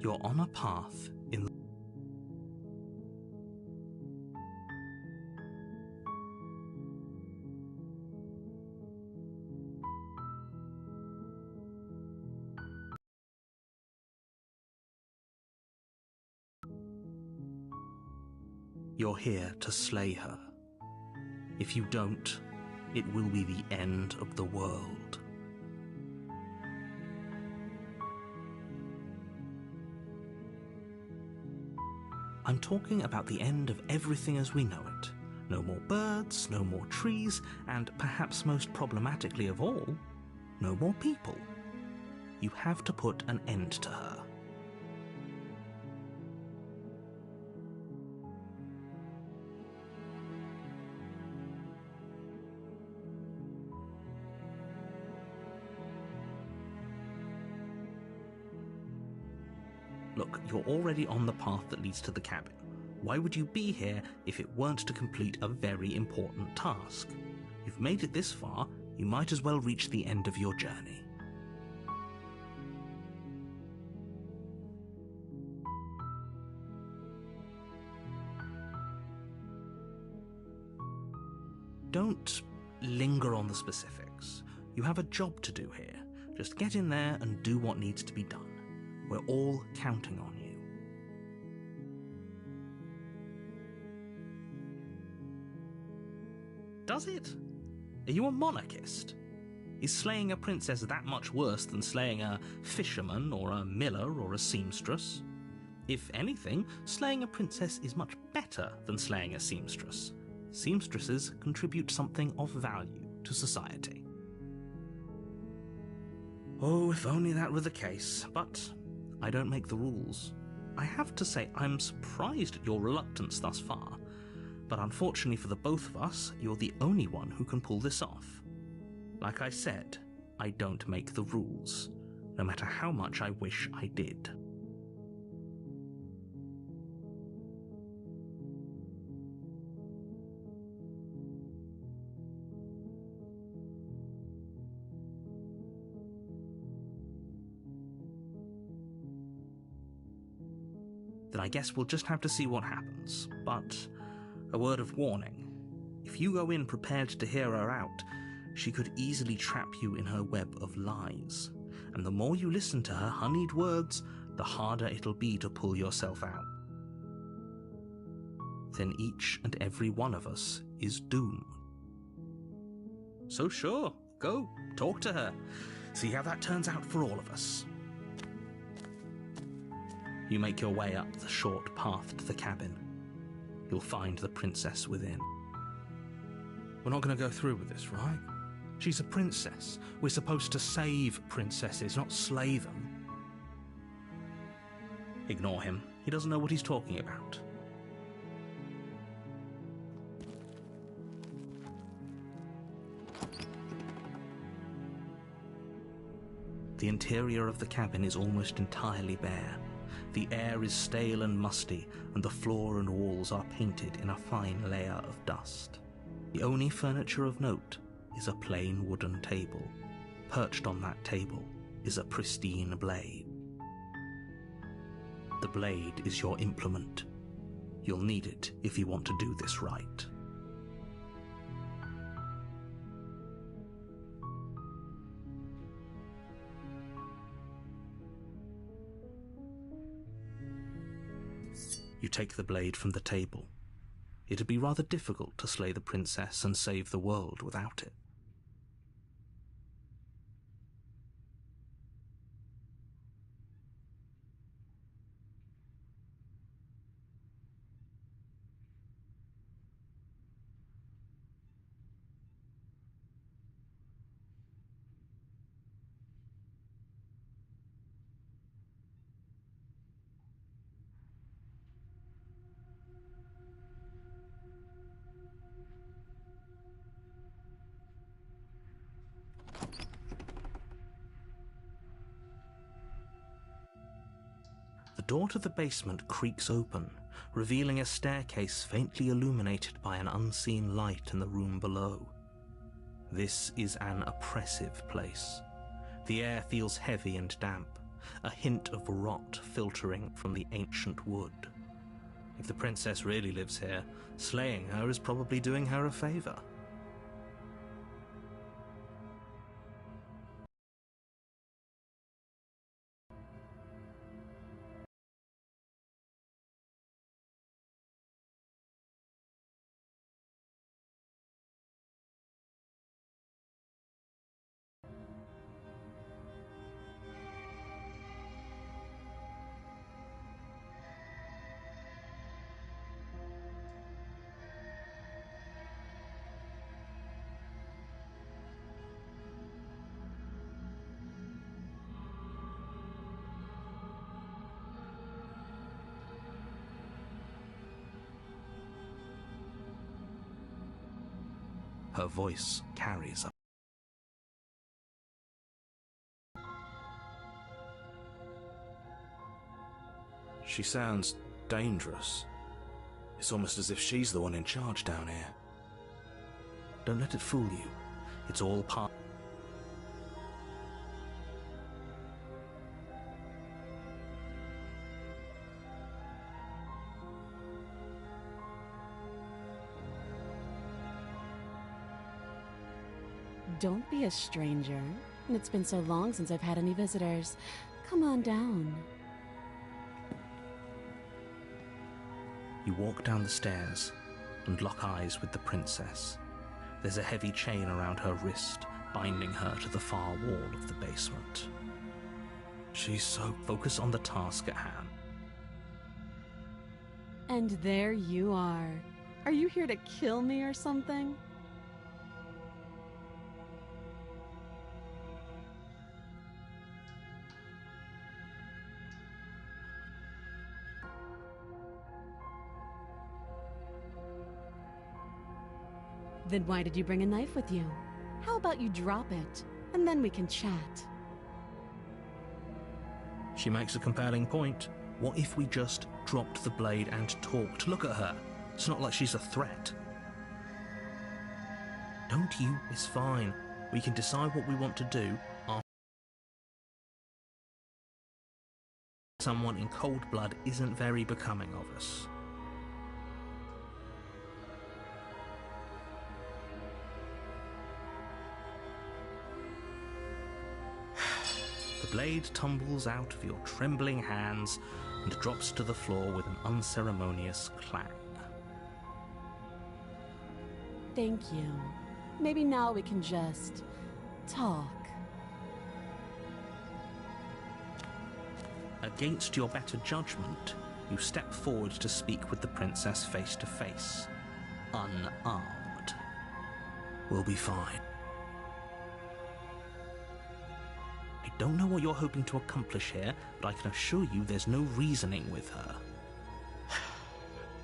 You're on a path in You're here to slay her. If you don't, it will be the end of the world. I'm talking about the end of everything as we know it. No more birds, no more trees, and perhaps most problematically of all, no more people. You have to put an end to her. Look, you're already on the path that leads to the cabin. Why would you be here if it weren't to complete a very important task? You've made it this far, you might as well reach the end of your journey. Don't linger on the specifics. You have a job to do here. Just get in there and do what needs to be done. We're all counting on you. Does it? Are you a monarchist? Is slaying a princess that much worse than slaying a fisherman or a miller or a seamstress? If anything, slaying a princess is much better than slaying a seamstress. Seamstresses contribute something of value to society. Oh, if only that were the case, but I don't make the rules. I have to say I'm surprised at your reluctance thus far, but unfortunately for the both of us, you're the only one who can pull this off. Like I said, I don't make the rules, no matter how much I wish I did. Then I guess we'll just have to see what happens. But a word of warning. If you go in prepared to hear her out, she could easily trap you in her web of lies. And the more you listen to her honeyed words, the harder it'll be to pull yourself out. Then each and every one of us is doomed. So sure, go, talk to her. See how that turns out for all of us. You make your way up the short path to the cabin. You'll find the princess within. We're not going to go through with this, right? She's a princess. We're supposed to save princesses, not slay them. Ignore him. He doesn't know what he's talking about. The interior of the cabin is almost entirely bare. The air is stale and musty, and the floor and walls are painted in a fine layer of dust. The only furniture of note is a plain wooden table. Perched on that table is a pristine blade. The blade is your implement. You'll need it if you want to do this right. You take the blade from the table. It'd be rather difficult to slay the princess and save the world without it. The door to the basement creaks open, revealing a staircase faintly illuminated by an unseen light in the room below. This is an oppressive place. The air feels heavy and damp, a hint of rot filtering from the ancient wood. If the princess really lives here, slaying her is probably doing her a favor. Her voice carries a... She sounds dangerous. It's almost as if she's the one in charge down here. Don't let it fool you. It's all part... Don't be a stranger. It's been so long since I've had any visitors. Come on down. You walk down the stairs and lock eyes with the princess. There's a heavy chain around her wrist, binding her to the far wall of the basement. She's so focused on the task at hand. And there you are. Are you here to kill me or something? Then why did you bring a knife with you? How about you drop it, and then we can chat? She makes a compelling point. What if we just dropped the blade and talked? Look at her. It's not like she's a threat. Don't you? It's fine. We can decide what we want to do after. Someone in cold blood isn't very becoming of us. The blade tumbles out of your trembling hands and drops to the floor with an unceremonious clang. Thank you. Maybe now we can just talk. Against your better judgment, you step forward to speak with the princess face to face, unarmed. We'll be fine. I don't know what you're hoping to accomplish here, but I can assure you there's no reasoning with her.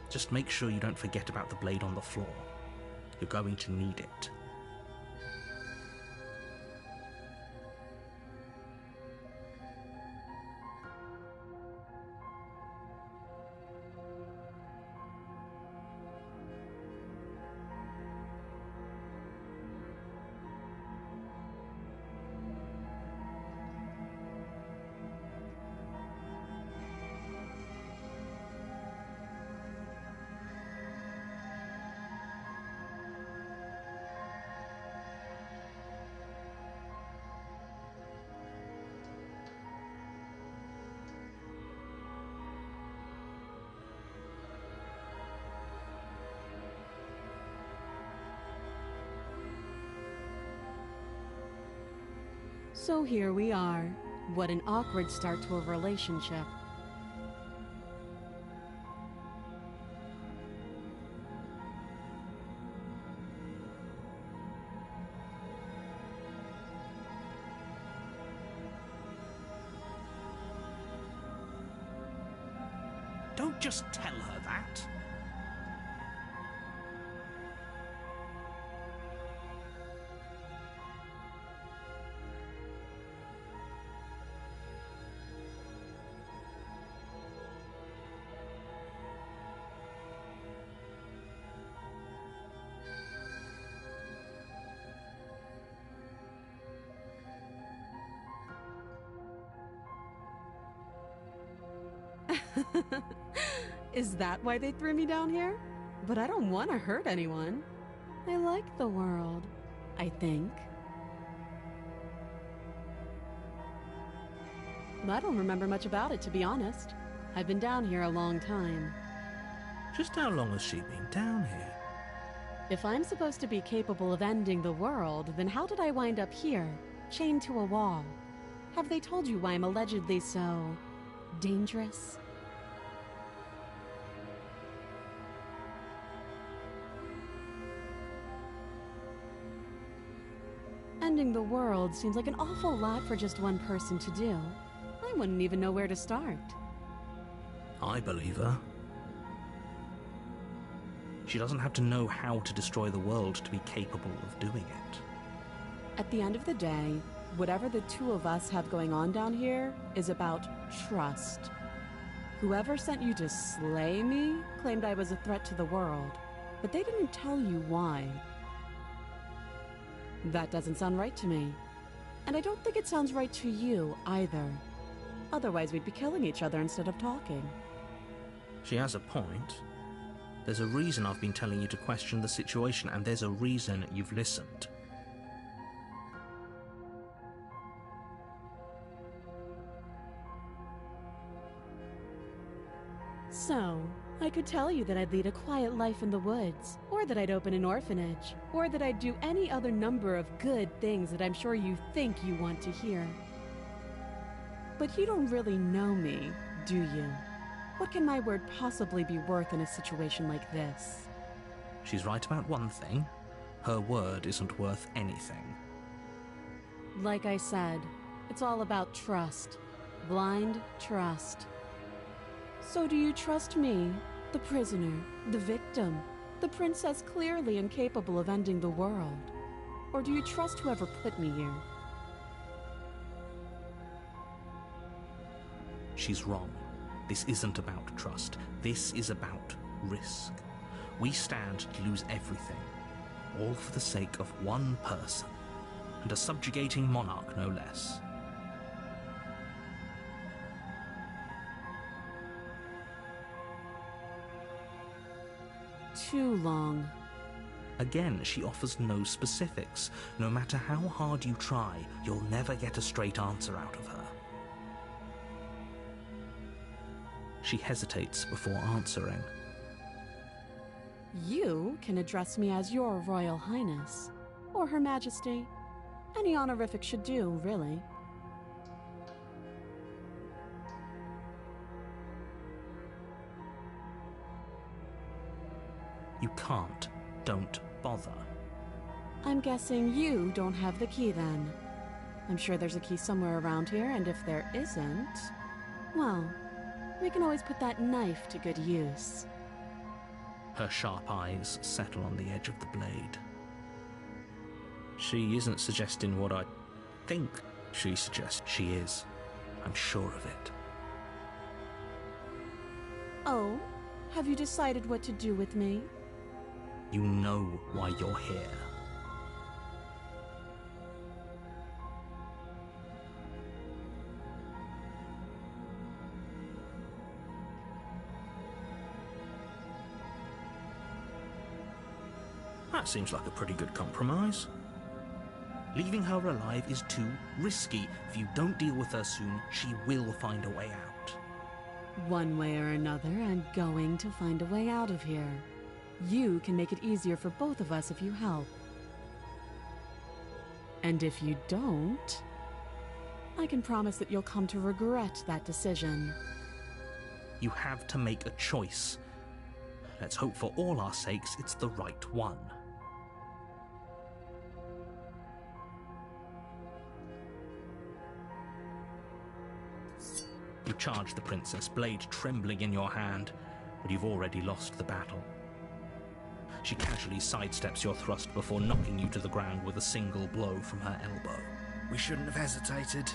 Just make sure you don't forget about the blade on the floor. You're going to need it. So here we are. What an awkward start to a relationship. Don't just tell her that. Is that why they threw me down here? But I don't want to hurt anyone. I like the world, I think. I don't remember much about it, to be honest. I've been down here a long time. Just how long has she been down here? If I'm supposed to be capable of ending the world, then how did I wind up here, chained to a wall? Have they told you why I'm allegedly so dangerous? Ending the world seems like an awful lot for just one person to do. I wouldn't even know where to start. I believe her. She doesn't have to know how to destroy the world to be capable of doing it. At the end of the day, whatever the two of us have going on down here is about trust. Whoever sent you to slay me claimed I was a threat to the world, but they didn't tell you why. That doesn't sound right to me. And I don't think it sounds right to you either. Otherwise, we'd be killing each other instead of talking. She has a point. There's a reason I've been telling you to question the situation, and there's a reason you've listened. So, I could tell you that I'd lead a quiet life in the woods, or that I'd open an orphanage, or that I'd do any other number of good things that I'm sure you think you want to hear. But you don't really know me, do you? What can my word possibly be worth in a situation like this? She's right about one thing. Her word isn't worth anything. Like I said, it's all about trust. Blind trust. So do you trust me, the prisoner, the victim, the princess clearly incapable of ending the world? Or do you trust whoever put me here? She's wrong. This isn't about trust. This is about risk. We stand to lose everything, all for the sake of one person, and a subjugating monarch no less. Too long. Again, she offers no specifics. No matter how hard you try, you'll never get a straight answer out of her. She hesitates before answering. You can address me as Your Royal Highness, or Her Majesty. Any honorific should do, really. You can't. Don't bother. I'm guessing you don't have the key then. I'm sure there's a key somewhere around here, and if there isn't, well, we can always put that knife to good use. Her sharp eyes settle on the edge of the blade. She isn't suggesting what I think she suggests. She is. I'm sure of it. Oh? Have you decided what to do with me? You know why you're here. That seems like a pretty good compromise. Leaving her alive is too risky. If you don't deal with her soon, she will find a way out. One way or another, I'm going to find a way out of here. You can make it easier for both of us if you help. And if you don't, I can promise that you'll come to regret that decision. You have to make a choice. Let's hope for all our sakes it's the right one. You charge the princess, blade trembling in your hand, but you've already lost the battle. She casually sidesteps your thrust before knocking you to the ground with a single blow from her elbow. We shouldn't have hesitated.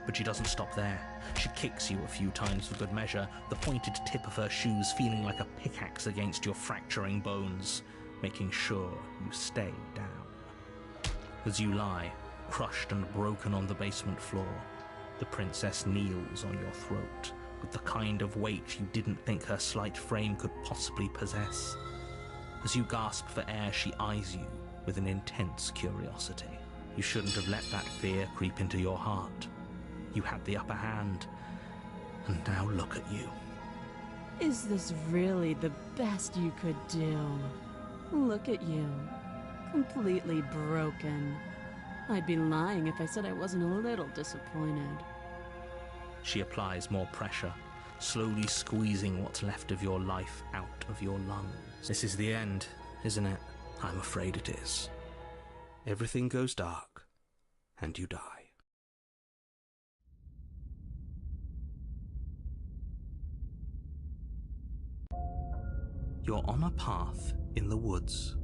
But she doesn't stop there. She kicks you a few times for good measure, the pointed tip of her shoes feeling like a pickaxe against your fracturing bones, making sure you stay down. As you lie, crushed and broken on the basement floor, the princess kneels on your throat, with the kind of weight you didn't think her slight frame could possibly possess. As you gasp for air, she eyes you with an intense curiosity. You shouldn't have let that fear creep into your heart. You had the upper hand, and now look at you. Is this really the best you could do? Look at you. Completely broken. I'd be lying if I said I wasn't a little disappointed. She applies more pressure, slowly squeezing what's left of your life out of your lungs. This is the end, isn't it? I'm afraid it is. Everything goes dark, and you die. You're on a path in the woods,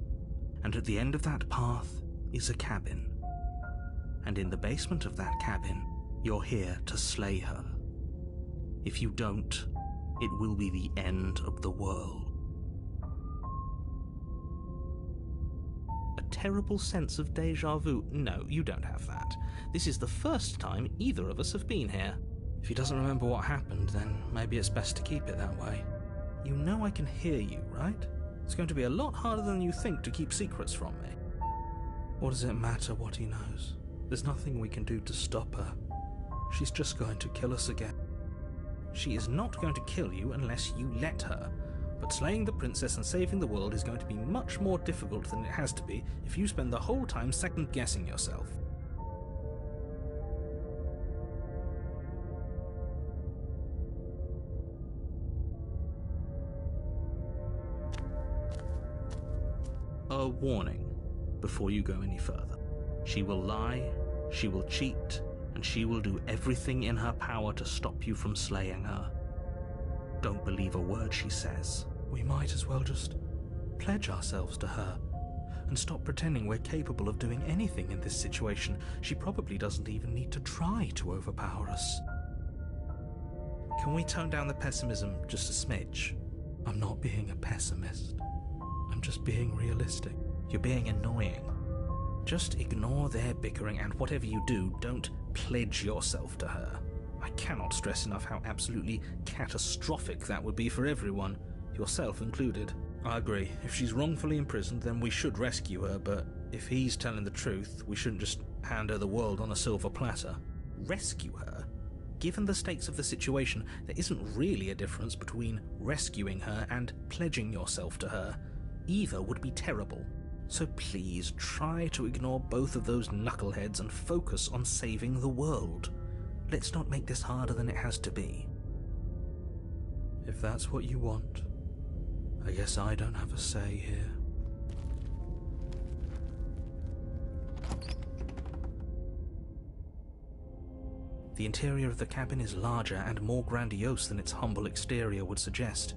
and at the end of that path is a cabin. And in the basement of that cabin, you're here to slay her. If you don't, it will be the end of the world. A terrible sense of déjà vu. No, you don't have that. This is the first time either of us have been here. If he doesn't remember what happened, then maybe it's best to keep it that way. You know I can hear you, right? It's going to be a lot harder than you think to keep secrets from me. What does it matter what he knows? There's nothing we can do to stop her. She's just going to kill us again. She is not going to kill you unless you let her. But slaying the princess and saving the world is going to be much more difficult than it has to be if you spend the whole time second-guessing yourself. A warning before you go any further. She will lie, she will cheat, and she will do everything in her power to stop you from slaying her. Don't believe a word she says. We might as well just pledge ourselves to her and stop pretending we're capable of doing anything in this situation. She probably doesn't even need to try to overpower us. Can we tone down the pessimism just a smidge? I'm not being a pessimist. I'm just being realistic. You're being annoying. Just ignore their bickering, and whatever you do, don't pledge yourself to her. I cannot stress enough how absolutely catastrophic that would be for everyone, yourself included. I agree. If she's wrongfully imprisoned, then we should rescue her, but if he's telling the truth, we shouldn't just hand her the world on a silver platter. Rescue her? Given the stakes of the situation, there isn't really a difference between rescuing her and pledging yourself to her. Either would be terrible. So please try to ignore both of those knuckleheads and focus on saving the world. Let's not make this harder than it has to be. If that's what you want, I guess I don't have a say here. The interior of the cabin is larger and more grandiose than its humble exterior would suggest.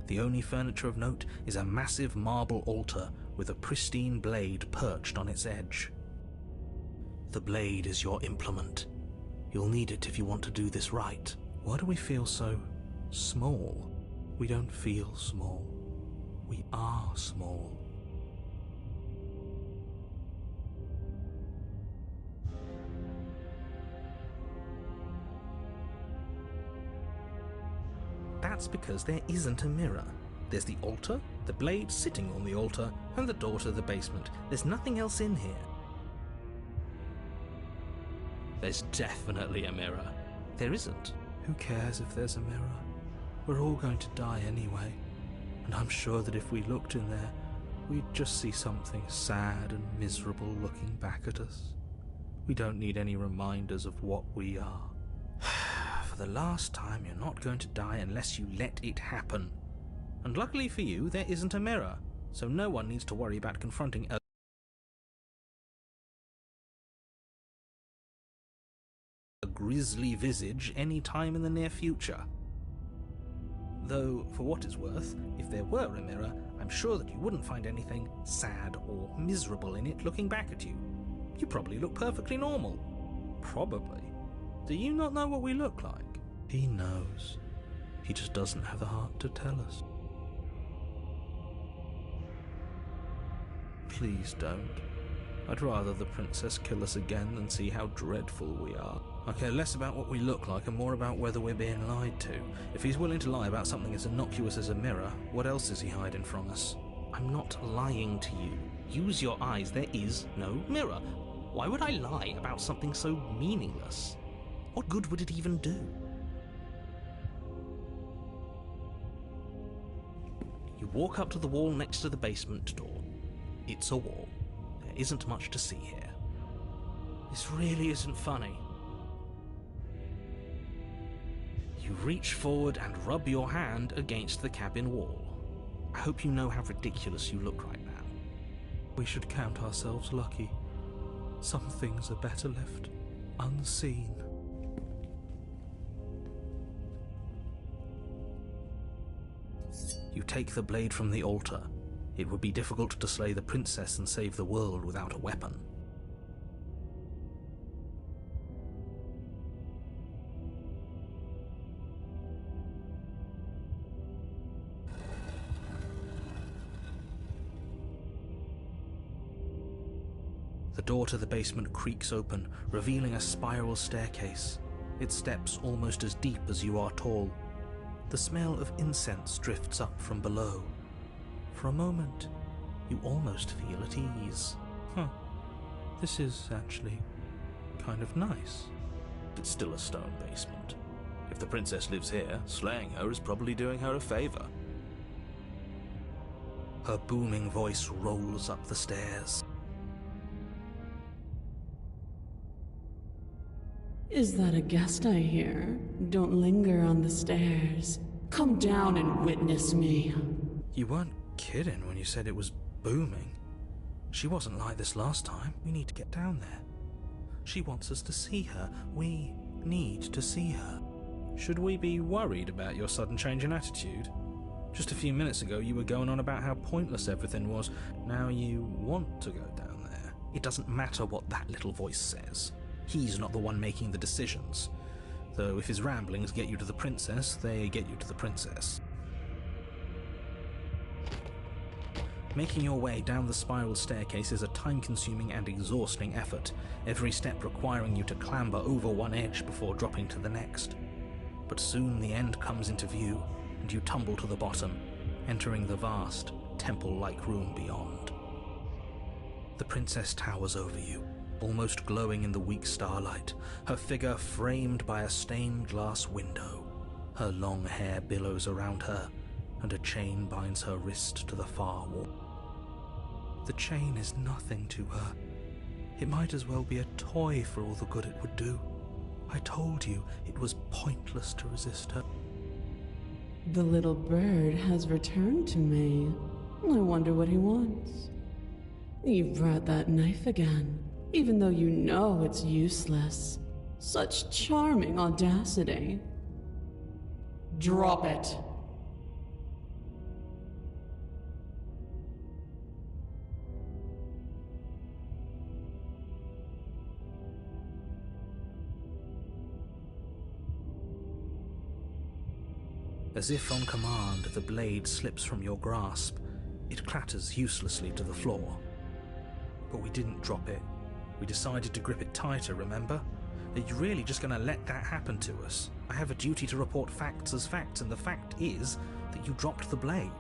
The only furniture of note is a massive marble altar with a pristine blade perched on its edge. The blade is your implement. You'll need it if you want to do this right. Why do we feel so small? We don't feel small. We are small. That's because there isn't a mirror. There's the altar, the blade sitting on the altar, and the door to the basement. There's nothing else in here. There's definitely a mirror. There isn't. Who cares if there's a mirror? We're all going to die anyway. And I'm sure that if we looked in there, we'd just see something sad and miserable looking back at us. We don't need any reminders of what we are. For the last time, you're not going to die unless you let it happen. And luckily for you, there isn't a mirror, so no one needs to worry about confronting a grisly visage any time in the near future. Though, for what it's worth, if there were a mirror, I'm sure that you wouldn't find anything sad or miserable in it looking back at you. You probably look perfectly normal. Probably. Do you not know what we look like? He knows. He just doesn't have the heart to tell us. Please don't. I'd rather the princess kill us again than see how dreadful we are. I care less about what we look like and more about whether we're being lied to. If he's willing to lie about something as innocuous as a mirror, what else is he hiding from us? I'm not lying to you. Use your eyes. There is no mirror. Why would I lie about something so meaningless? What good would it even do? You walk up to the wall next to the basement door. It's a wall. There isn't much to see here. This really isn't funny. You reach forward and rub your hand against the cabin wall. I hope you know how ridiculous you look right now. We should count ourselves lucky. Some things are better left unseen. You take the blade from the altar. It would be difficult to slay the princess and save the world without a weapon. The door to the basement creaks open, revealing a spiral staircase, its steps almost as deep as you are tall. The smell of incense drifts up from below. For a moment, you almost feel at ease. This is actually kind of nice. It's still a stone basement. If the princess lives here, slaying her is probably doing her a favor. Her booming voice rolls up the stairs. Is that a guest I hear? Don't linger on the stairs. Come down and witness me. You weren't kidding when you said it was booming. She wasn't like this last time. We need to get down there. She wants us to see her. We need to see her. Should we be worried about your sudden change in attitude? Just a few minutes ago you were going on about how pointless everything was. Now you want to go down there. It doesn't matter what that little voice says. He's not the one making the decisions. Though if his ramblings get you to the princess, they get you to the princess. Making your way down the spiral staircase is a time-consuming and exhausting effort, every step requiring you to clamber over one edge before dropping to the next. But soon the end comes into view, and you tumble to the bottom, entering the vast, temple-like room beyond. The princess towers over you, almost glowing in the weak starlight, her figure framed by a stained glass window. Her long hair billows around her, and a chain binds her wrist to the far wall. The chain is nothing to her. It might as well be a toy for all the good it would do. I told you it was pointless to resist her. The little bird has returned to me. I wonder what he wants. You brought that knife again, even though you know it's useless. Such charming audacity. Drop it. As if on command, the blade slips from your grasp. It clatters uselessly to the floor. But we didn't drop it. We decided to grip it tighter, remember? Are you really just going to let that happen to us? I have a duty to report facts as facts, and the fact is that you dropped the blade.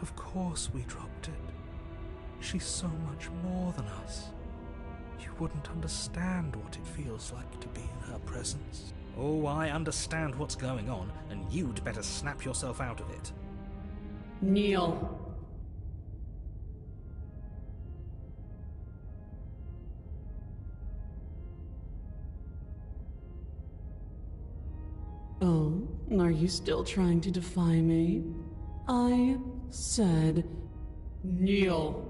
Of course we dropped it. She's so much more than us. You wouldn't understand what it feels like to be in her presence. Oh, I understand what's going on, and you'd better snap yourself out of it. Kneel. Oh, are you still trying to defy me? I said kneel.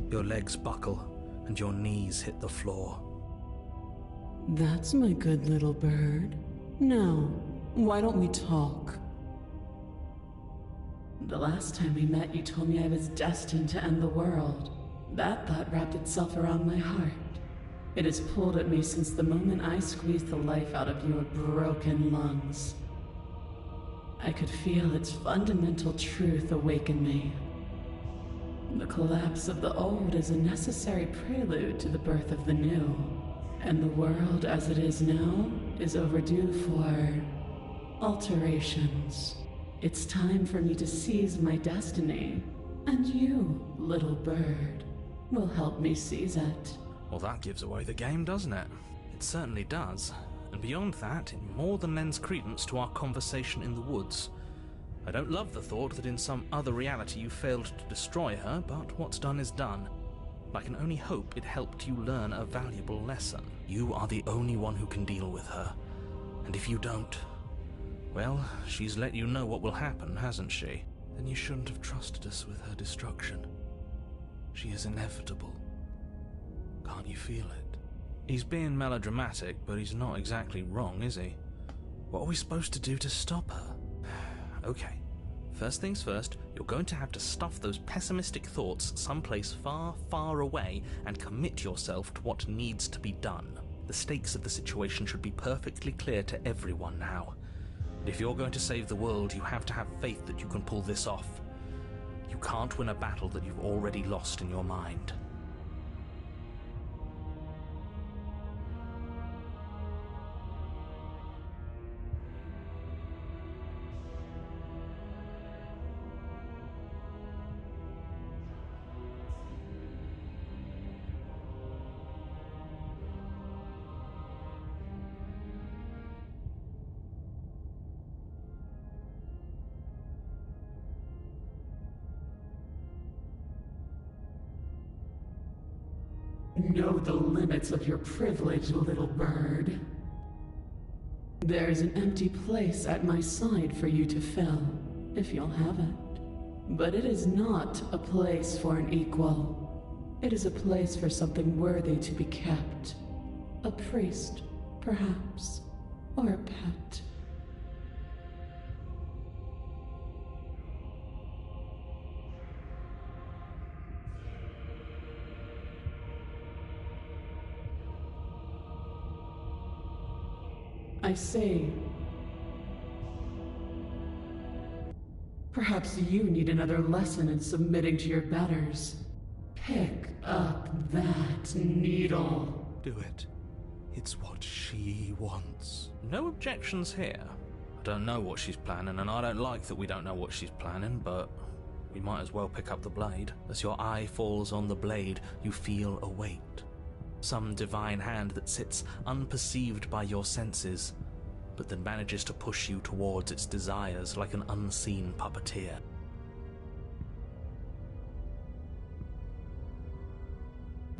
Your legs buckle, and your knees hit the floor. That's my good little bird. Now, why don't we talk? The last time we met, you told me I was destined to end the world. That thought wrapped itself around my heart. It has pulled at me since the moment I squeezed the life out of your broken lungs. I could feel its fundamental truth awaken me. The collapse of the old is a necessary prelude to the birth of the new. And the world as it is now is overdue for alterations. It's time for me to seize my destiny. And you, little bird, will help me seize it. Well, that gives away the game, doesn't it? It certainly does. And beyond that, it more than lends credence to our conversation in the woods. I don't love the thought that in some other reality you failed to destroy her, but what's done is done. I can only hope it helped you learn a valuable lesson. You are the only one who can deal with her. And if you don't, well, she's let you know what will happen, hasn't she? Then you shouldn't have trusted us with her destruction. She is inevitable. Can't you feel it? He's being melodramatic, but he's not exactly wrong, is he? What are we supposed to do to stop her? Okay, first things first, you're going to have to stuff those pessimistic thoughts someplace far, far away and commit yourself to what needs to be done. The stakes of the situation should be perfectly clear to everyone now. And if you're going to save the world, you have to have faith that you can pull this off. You can't win a battle that you've already lost in your mind. Know the limits of your privilege, little bird. There's an empty place at my side for you to fill, if you'll have it. But it is not a place for an equal. It is a place for something worthy to be kept. A priest, perhaps, or a pet. I say, perhaps you need another lesson in submitting to your betters. Pick up that needle. Do it. It's what she wants. No objections here. I don't know what she's planning, and I don't like that we don't know what she's planning, but we might as well pick up the blade. As your eye falls on the blade, you feel a weight. Some divine hand that sits unperceived by your senses, but that manages to push you towards its desires like an unseen puppeteer.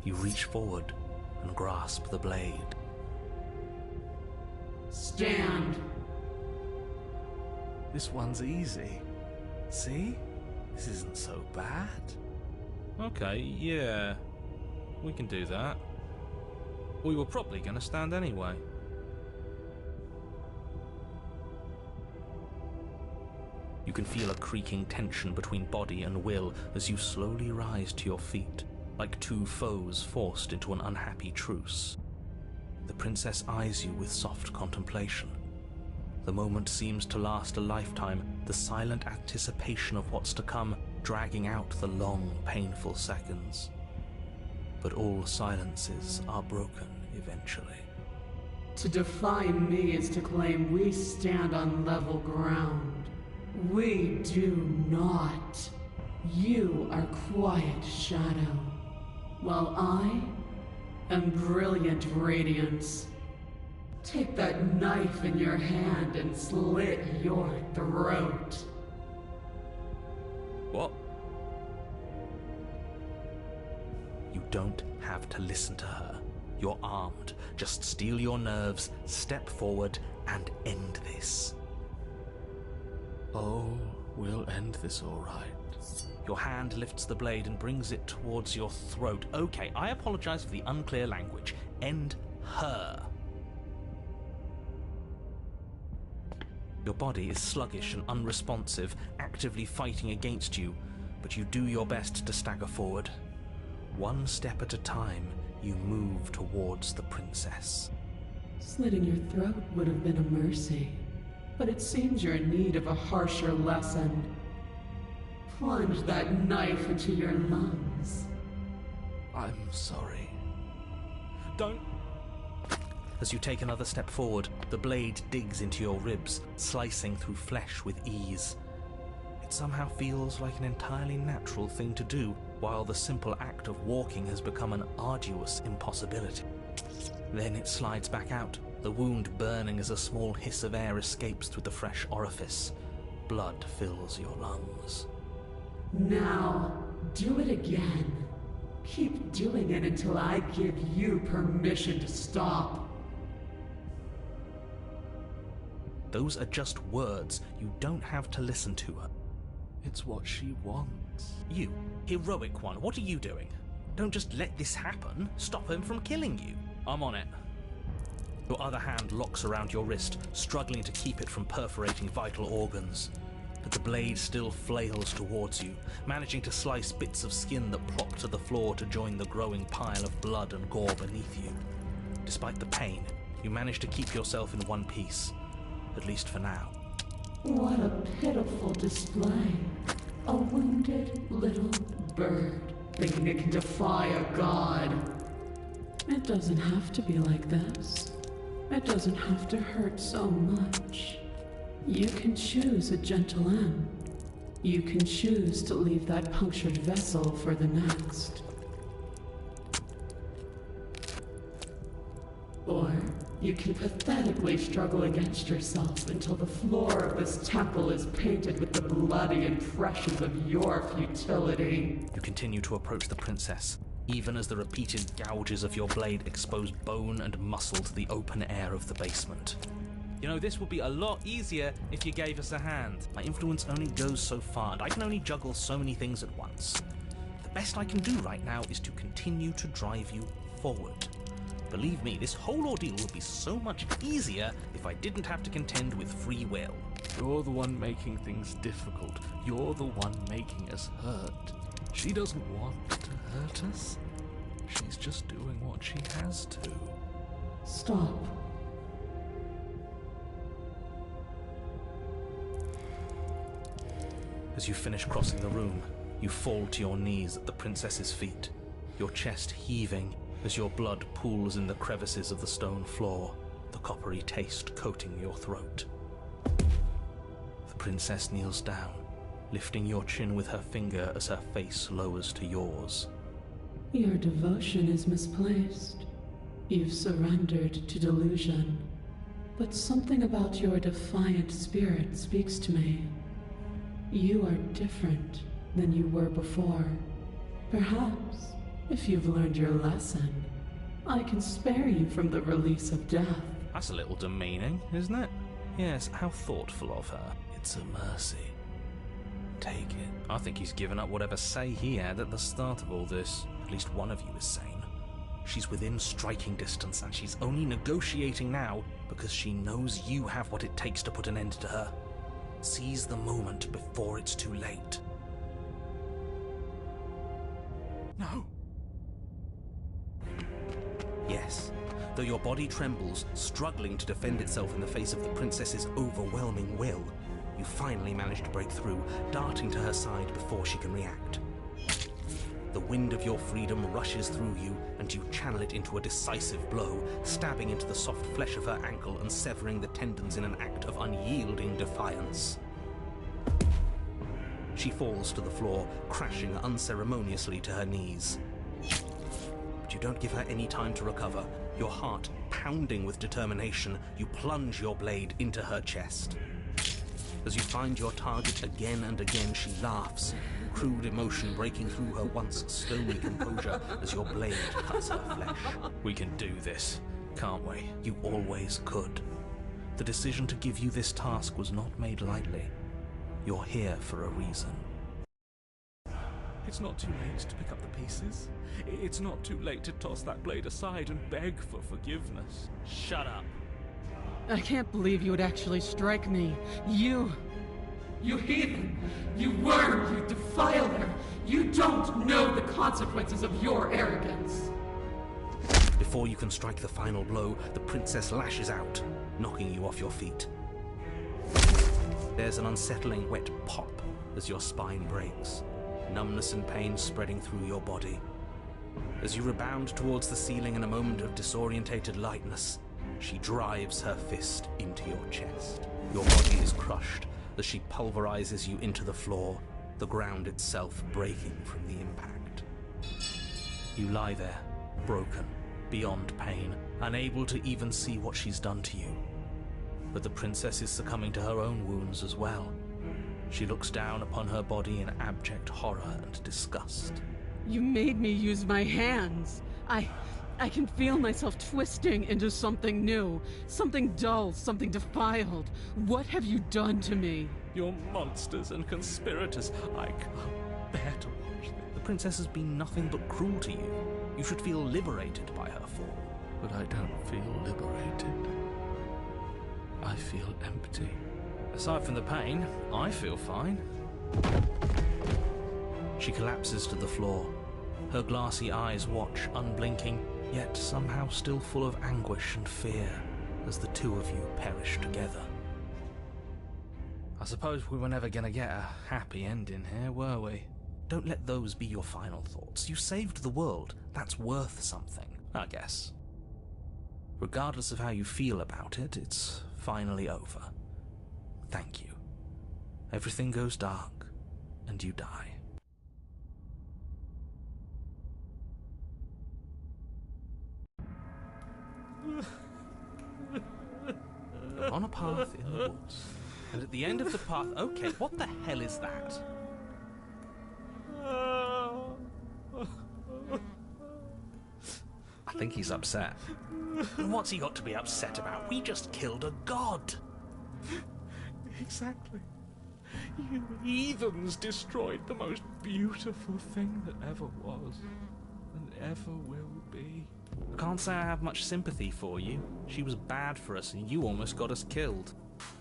You reach forward and grasp the blade. Stand! This one's easy. See? This isn't so bad. Okay, yeah. We can do that. We were probably going to stand anyway. You can feel a creaking tension between body and will as you slowly rise to your feet, like two foes forced into an unhappy truce. The princess eyes you with soft contemplation. The moment seems to last a lifetime, the silent anticipation of what's to come dragging out the long, painful seconds. But all silences are broken eventually. To defy me is to claim we stand on level ground. We do not. You are quiet shadow, while I am brilliant radiance. Take that knife in your hand and slit your throat. What? You don't have to listen to her. You're armed. Just steel your nerves, step forward, and end this. Oh, we'll end this all right. Your hand lifts the blade and brings it towards your throat. Okay, I apologize for the unclear language. End her. Your body is sluggish and unresponsive, actively fighting against you, but you do your best to stagger forward. One step at a time, you move towards the princess. Slitting your throat would have been a mercy, but it seems you're in need of a harsher lesson. Plunge that knife into your lungs. I'm sorry. Don't As you take another step forward, the blade digs into your ribs, slicing through flesh with ease. It somehow feels like an entirely natural thing to do, while the simple act of walking has become an arduous impossibility. Then it slides back out, the wound burning as a small hiss of air escapes through the fresh orifice. Blood fills your lungs. Now, do it again. Keep doing it until I give you permission to stop. Those are just words. You don't have to listen to her. It's what she wants. You, heroic one, what are you doing? Don't just let this happen. Stop him from killing you. I'm on it. Your other hand locks around your wrist, struggling to keep it from perforating vital organs. But the blade still flails towards you, managing to slice bits of skin that plop to the floor to join the growing pile of blood and gore beneath you. Despite the pain, you manage to keep yourself in one piece. At least for now. What a pitiful display. A wounded little bird, thinking it can defy a god. It doesn't have to be like this. It doesn't have to hurt so much. You can choose a gentle end. You can choose to leave that punctured vessel for the next. Or you can pathetically struggle against yourself until the floor of this temple is painted with the bloody impressions of your futility. You continue to approach the princess, even as the repeated gouges of your blade expose bone and muscle to the open air of the basement. You know, this would be a lot easier if you gave us a hand. My influence only goes so far, and I can only juggle so many things at once. The best I can do right now is to continue to drive you forward. Believe me, this whole ordeal would be so much easier if I didn't have to contend with free will. You're the one making things difficult. You're the one making us hurt. She doesn't want to hurt us. She's just doing what she has to. Stop. As you finish crossing the room, you fall to your knees at the princess's feet, your chest heaving as your blood pools in the crevices of the stone floor, the coppery taste coating your throat. The princess kneels down, lifting your chin with her finger as her face lowers to yours. Your devotion is misplaced. You've surrendered to delusion. But something about your defiant spirit speaks to me. You are different than you were before. Perhaps, if you've learned your lesson, I can spare you from the release of death. That's a little demeaning, isn't it? Yes, how thoughtful of her. It's a mercy. Take it. I think he's given up whatever say he had at the start of all this. At least one of you is sane. She's within striking distance, and she's only negotiating now because she knows you have what it takes to put an end to her. Seize the moment before it's too late. No. Yes, though your body trembles, struggling to defend itself in the face of the princess's overwhelming will, you finally manage to break through, darting to her side before she can react. The wind of your freedom rushes through you, and you channel it into a decisive blow, stabbing into the soft flesh of her ankle and severing the tendons in an act of unyielding defiance. She falls to the floor, crashing unceremoniously to her knees. But you don't give her any time to recover. Your heart pounding with determination, you plunge your blade into her chest. As you find your target again and again, she laughs, crude emotion breaking through her once stony composure as your blade cuts her flesh. We can do this, can't we? You always could. The decision to give you this task was not made lightly. You're here for a reason. It's not too late to pick up the pieces. It's not too late to toss that blade aside and beg for forgiveness. Shut up. I can't believe you would actually strike me. You heathen! You worm! You defiler! You don't know the consequences of your arrogance! Before you can strike the final blow, the princess lashes out, knocking you off your feet. There's an unsettling wet pop as your spine breaks, numbness and pain spreading through your body. As you rebound towards the ceiling in a moment of disorientated lightness, She drives her fist into your chest. Your body is crushed as she pulverizes you into the floor, the ground itself breaking from the impact. You lie there, broken, beyond pain, unable to even see what she's done to you. But the princess is succumbing to her own wounds as well. She looks down upon her body in abject horror and disgust. You made me use my hands. I can feel myself twisting into something new, something dull, something defiled. What have you done to me? You're monsters and conspirators. I can't bear to watch this. The princess has been nothing but cruel to you. You should feel liberated by her fall. But I don't feel liberated. I feel empty. Aside from the pain, I feel fine. She collapses to the floor. Her glassy eyes watch, unblinking, yet somehow still full of anguish and fear, as the two of you perish together. I suppose we were never gonna get a happy ending here, were we? Don't let those be your final thoughts. You saved the world. That's worth something, I guess. Regardless of how you feel about it, it's finally over. Thank you. Everything goes dark, and you die. You're on a path in the woods, and at the end of the path... Okay, what the hell is that? I think he's upset. And what's he got to be upset about? We just killed a god! Exactly. You heathens destroyed the most beautiful thing that ever was, and ever will be. I can't say I have much sympathy for you. She was bad for us and you almost got us killed.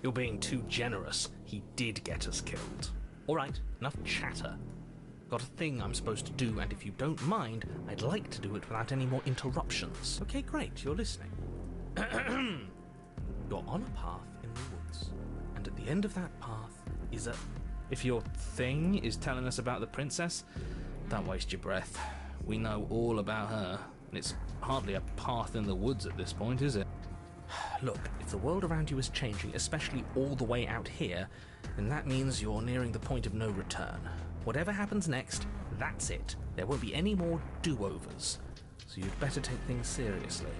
You're being too generous. He did get us killed. Alright, enough chatter. Got a thing I'm supposed to do, and if you don't mind, I'd like to do it without any more interruptions. Okay, great, you're listening. You're on a path in the woods, and at the end of that path is a... If your thing is telling us about the princess, don't waste your breath. We know all about her, and it's hardly a path in the woods at this point, is it? Look, if the world around you is changing, especially all the way out here, then that means you're nearing the point of no return. Whatever happens next, that's it. There won't be any more do-overs. So you'd better take things seriously.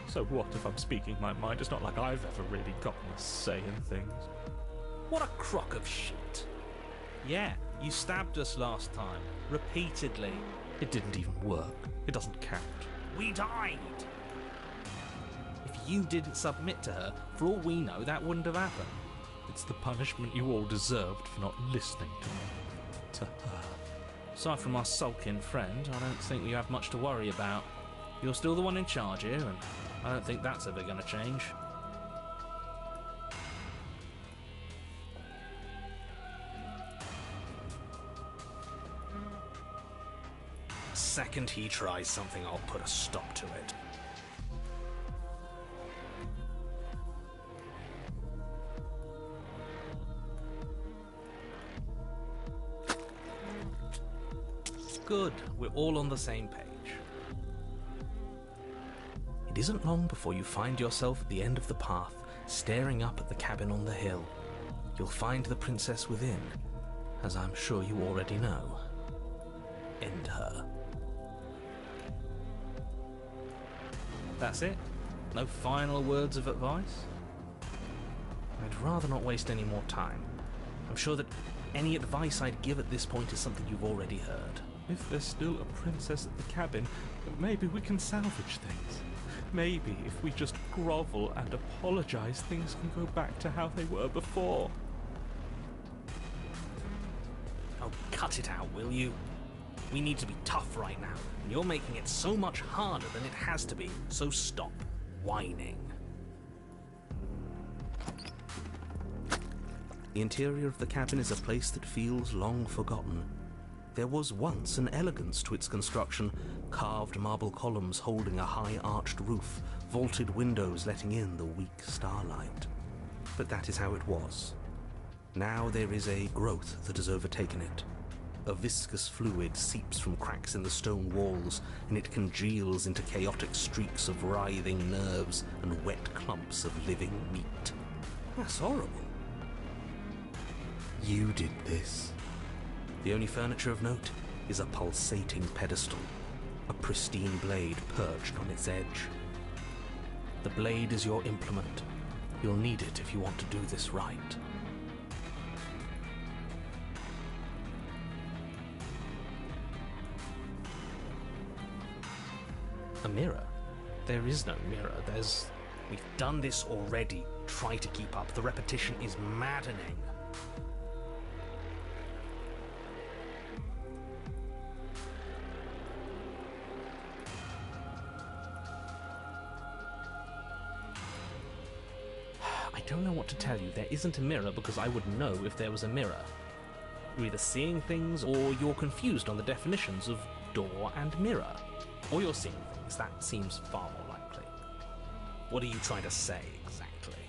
So what if I'm speaking my mind? It's not like I've ever really gotten a say in things. What a crock of shit. Yeah, you stabbed us last time. Repeatedly. It didn't even work. It doesn't count. We died! If you didn't submit to her, for all we know, that wouldn't have happened. It's the punishment you all deserved for not listening to me. To her. Aside from our sulking friend, I don't think we have much to worry about. You're still the one in charge here, and I don't think that's ever going to change. The second he tries something, I'll put a stop to it. Good, we're all on the same page. It isn't long before you find yourself at the end of the path, staring up at the cabin on the hill. You'll find the princess within, as I'm sure you already know. End her. That's it? No final words of advice? I'd rather not waste any more time. I'm sure that any advice I'd give at this point is something you've already heard. If there's still a princess at the cabin, maybe we can salvage things. Maybe if we just grovel and apologize, things can go back to how they were before. Oh, cut it out, will you? We need to be tough right now, and you're making it so much harder than it has to be, so stop whining. The interior of the cabin is a place that feels long forgotten. There was once an elegance to its construction, carved marble columns holding a high-arched roof, vaulted windows letting in the weak starlight. But that is how it was. Now there is a growth that has overtaken it. A viscous fluid seeps from cracks in the stone walls, and it congeals into chaotic streaks of writhing nerves and wet clumps of living meat. That's horrible. You did this. The only furniture of note is a pulsating pedestal, a pristine blade perched on its edge. The blade is your implement. You'll need it if you want to do this right. A mirror? There is no mirror. We've done this already. Try to keep up. The repetition is maddening. I don't know what to tell you. There isn't a mirror because I would know if there was a mirror. You're either seeing things or you're confused on the definitions of door and mirror. Or you're seeing things. That seems far more likely. What are you trying to say, exactly?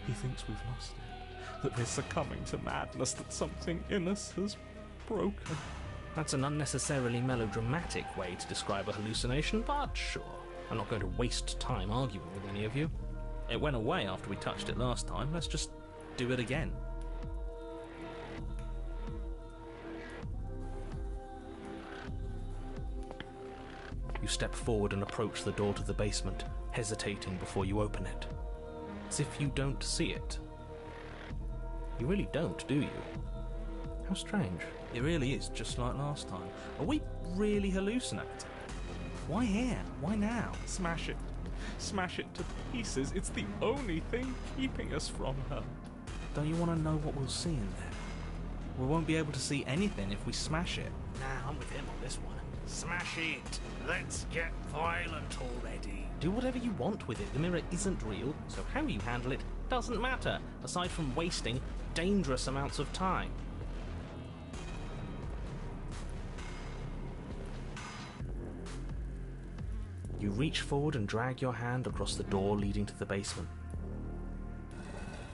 He thinks we've lost it, that we're succumbing to madness, that something in us has broken. That's an unnecessarily melodramatic way to describe a hallucination, but sure. I'm not going to waste time arguing with any of you. It went away after we touched it last time. Let's just do it again. You step forward and approach the door to the basement, hesitating before you open it. As if you don't see it. You really don't, do you? How strange. It really is just like last time. Are we really hallucinating? Why here? Why now? Smash it. Smash it to pieces. It's the only thing keeping us from her. Don't you want to know what we'll see in there? We won't be able to see anything if we smash it. Nah, I'm with him on this one. Smash it! Let's get violent already. Do whatever you want with it. The mirror isn't real, so how you handle it doesn't matter, aside from wasting dangerous amounts of time. You reach forward and drag your hand across the door leading to the basement.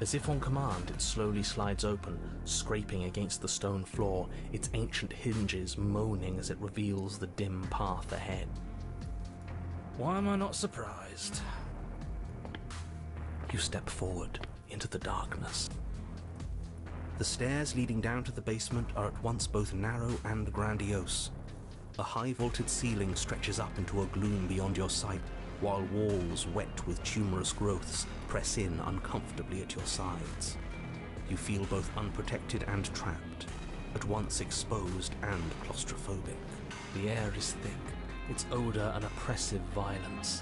As if on command, it slowly slides open, scraping against the stone floor, its ancient hinges moaning as it reveals the dim path ahead. Why am I not surprised? You step forward into the darkness. The stairs leading down to the basement are at once both narrow and grandiose. A high-vaulted ceiling stretches up into a gloom beyond your sight, while walls wet with tumorous growths press in uncomfortably at your sides. You feel both unprotected and trapped, at once exposed and claustrophobic. The air is thick, its odor an oppressive violence,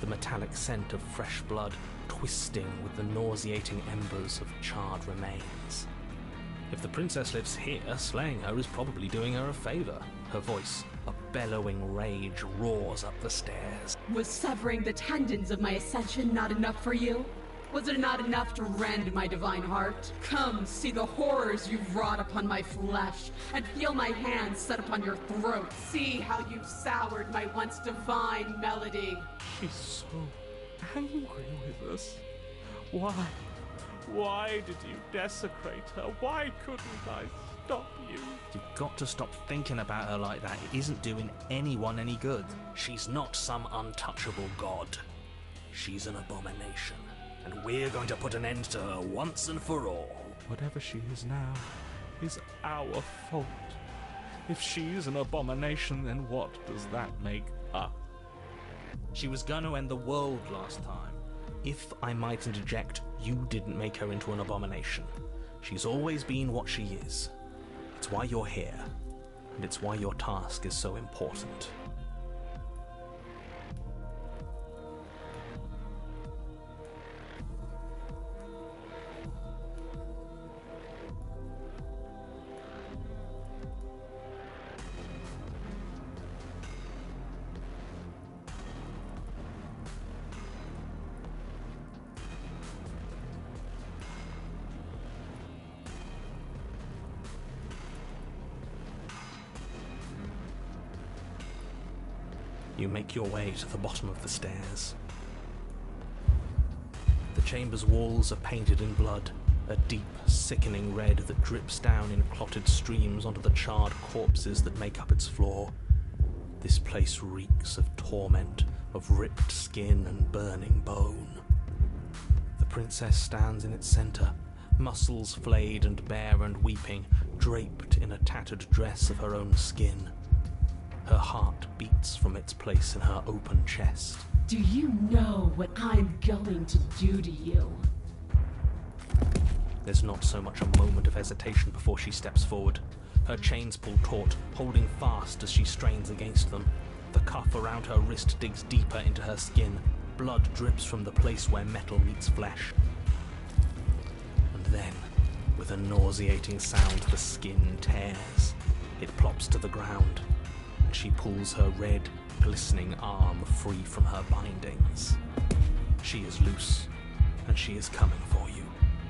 the metallic scent of fresh blood twisting with the nauseating embers of charred remains. If the princess lives here, slaying her is probably doing her a favor. Her voice, a bellowing rage, roars up the stairs. Was severing the tendons of my ascension not enough for you? Was it not enough to rend my divine heart? Come, see the horrors you've wrought upon my flesh, and feel my hands set upon your throat. See how you've soured my once divine melody. She's so angry with us. Why? Why did you desecrate her? Why couldn't I stop you? You've got to stop thinking about her like that. It isn't doing anyone any good. She's not some untouchable god. She's an abomination. And we're going to put an end to her once and for all. Whatever she is now is our fault. If she's an abomination, then what does that make us? She was going to end the world last time. If I might interject, you didn't make her into an abomination. She's always been what she is. It's why you're here, and it's why your task is so important. You make your way to the bottom of the stairs. The chamber's walls are painted in blood, a deep, sickening red that drips down in clotted streams onto the charred corpses that make up its floor. This place reeks of torment, of ripped skin and burning bone. The princess stands in its center, muscles flayed and bare and weeping, draped in a tattered dress of her own skin. Her heart beats from its place in her open chest. Do you know what I'm going to do to you? There's not so much a moment of hesitation before she steps forward. Her chains pull taut, holding fast as she strains against them. The cuff around her wrist digs deeper into her skin. Blood drips from the place where metal meets flesh. And then, with a nauseating sound, the skin tears. It plops to the ground, and she pulls her red, glistening arm free from her bindings. She is loose, and she is coming for you.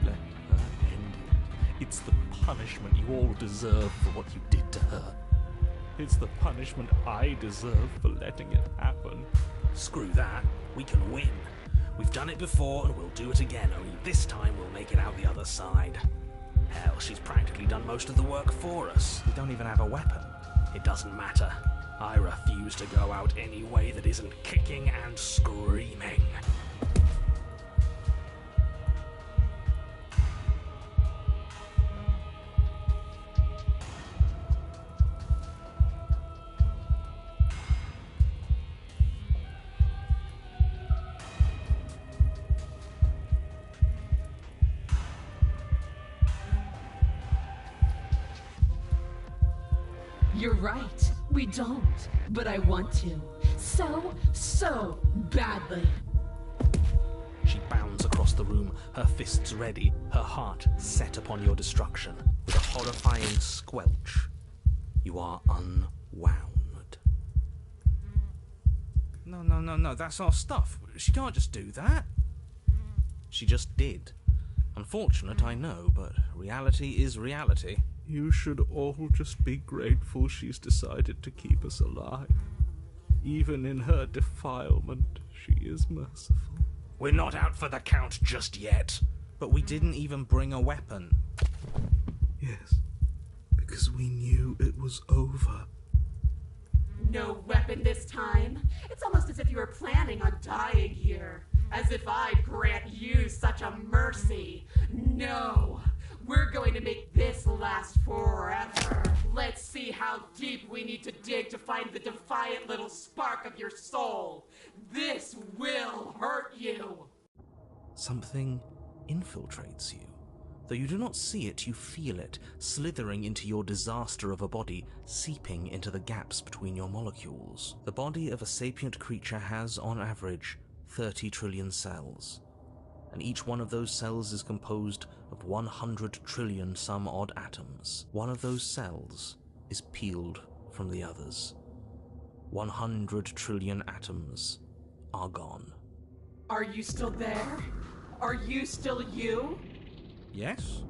Let her end it. It's the punishment you all deserve for what you did to her. It's the punishment I deserve for letting it happen. Screw that. We can win. We've done it before and we'll do it again, only this time we'll make it out the other side. Hell, she's practically done most of the work for us. We don't even have a weapon. It doesn't matter. I refuse to go out any way that isn't kicking and screaming. You're right. We don't. But I want to. So badly. She bounds across the room, her fists ready, her heart set upon your destruction. With a horrifying squelch, you are unwound. No, that's our stuff. She can't just do that. She just did. Unfortunate, I know, but reality is reality. You should all just be grateful she's decided to keep us alive. Even in her defilement, she is merciful. We're not out for the count just yet. But we didn't even bring a weapon. Yes, because we knew it was over. No weapon this time? It's almost as if you were planning on dying here. As if I'd grant you such a mercy. No! We're going to make this last forever. Let's see how deep we need to dig to find the defiant little spark of your soul. This will hurt you. Something infiltrates you. Though you do not see it, you feel it, slithering into your disaster of a body, seeping into the gaps between your molecules. The body of a sapient creature has, on average, 30 trillion cells. And each one of those cells is composed of 100 trillion some odd atoms. One of those cells is peeled from the others. 100 trillion atoms are gone. Are you still there? Are you still you? Yes?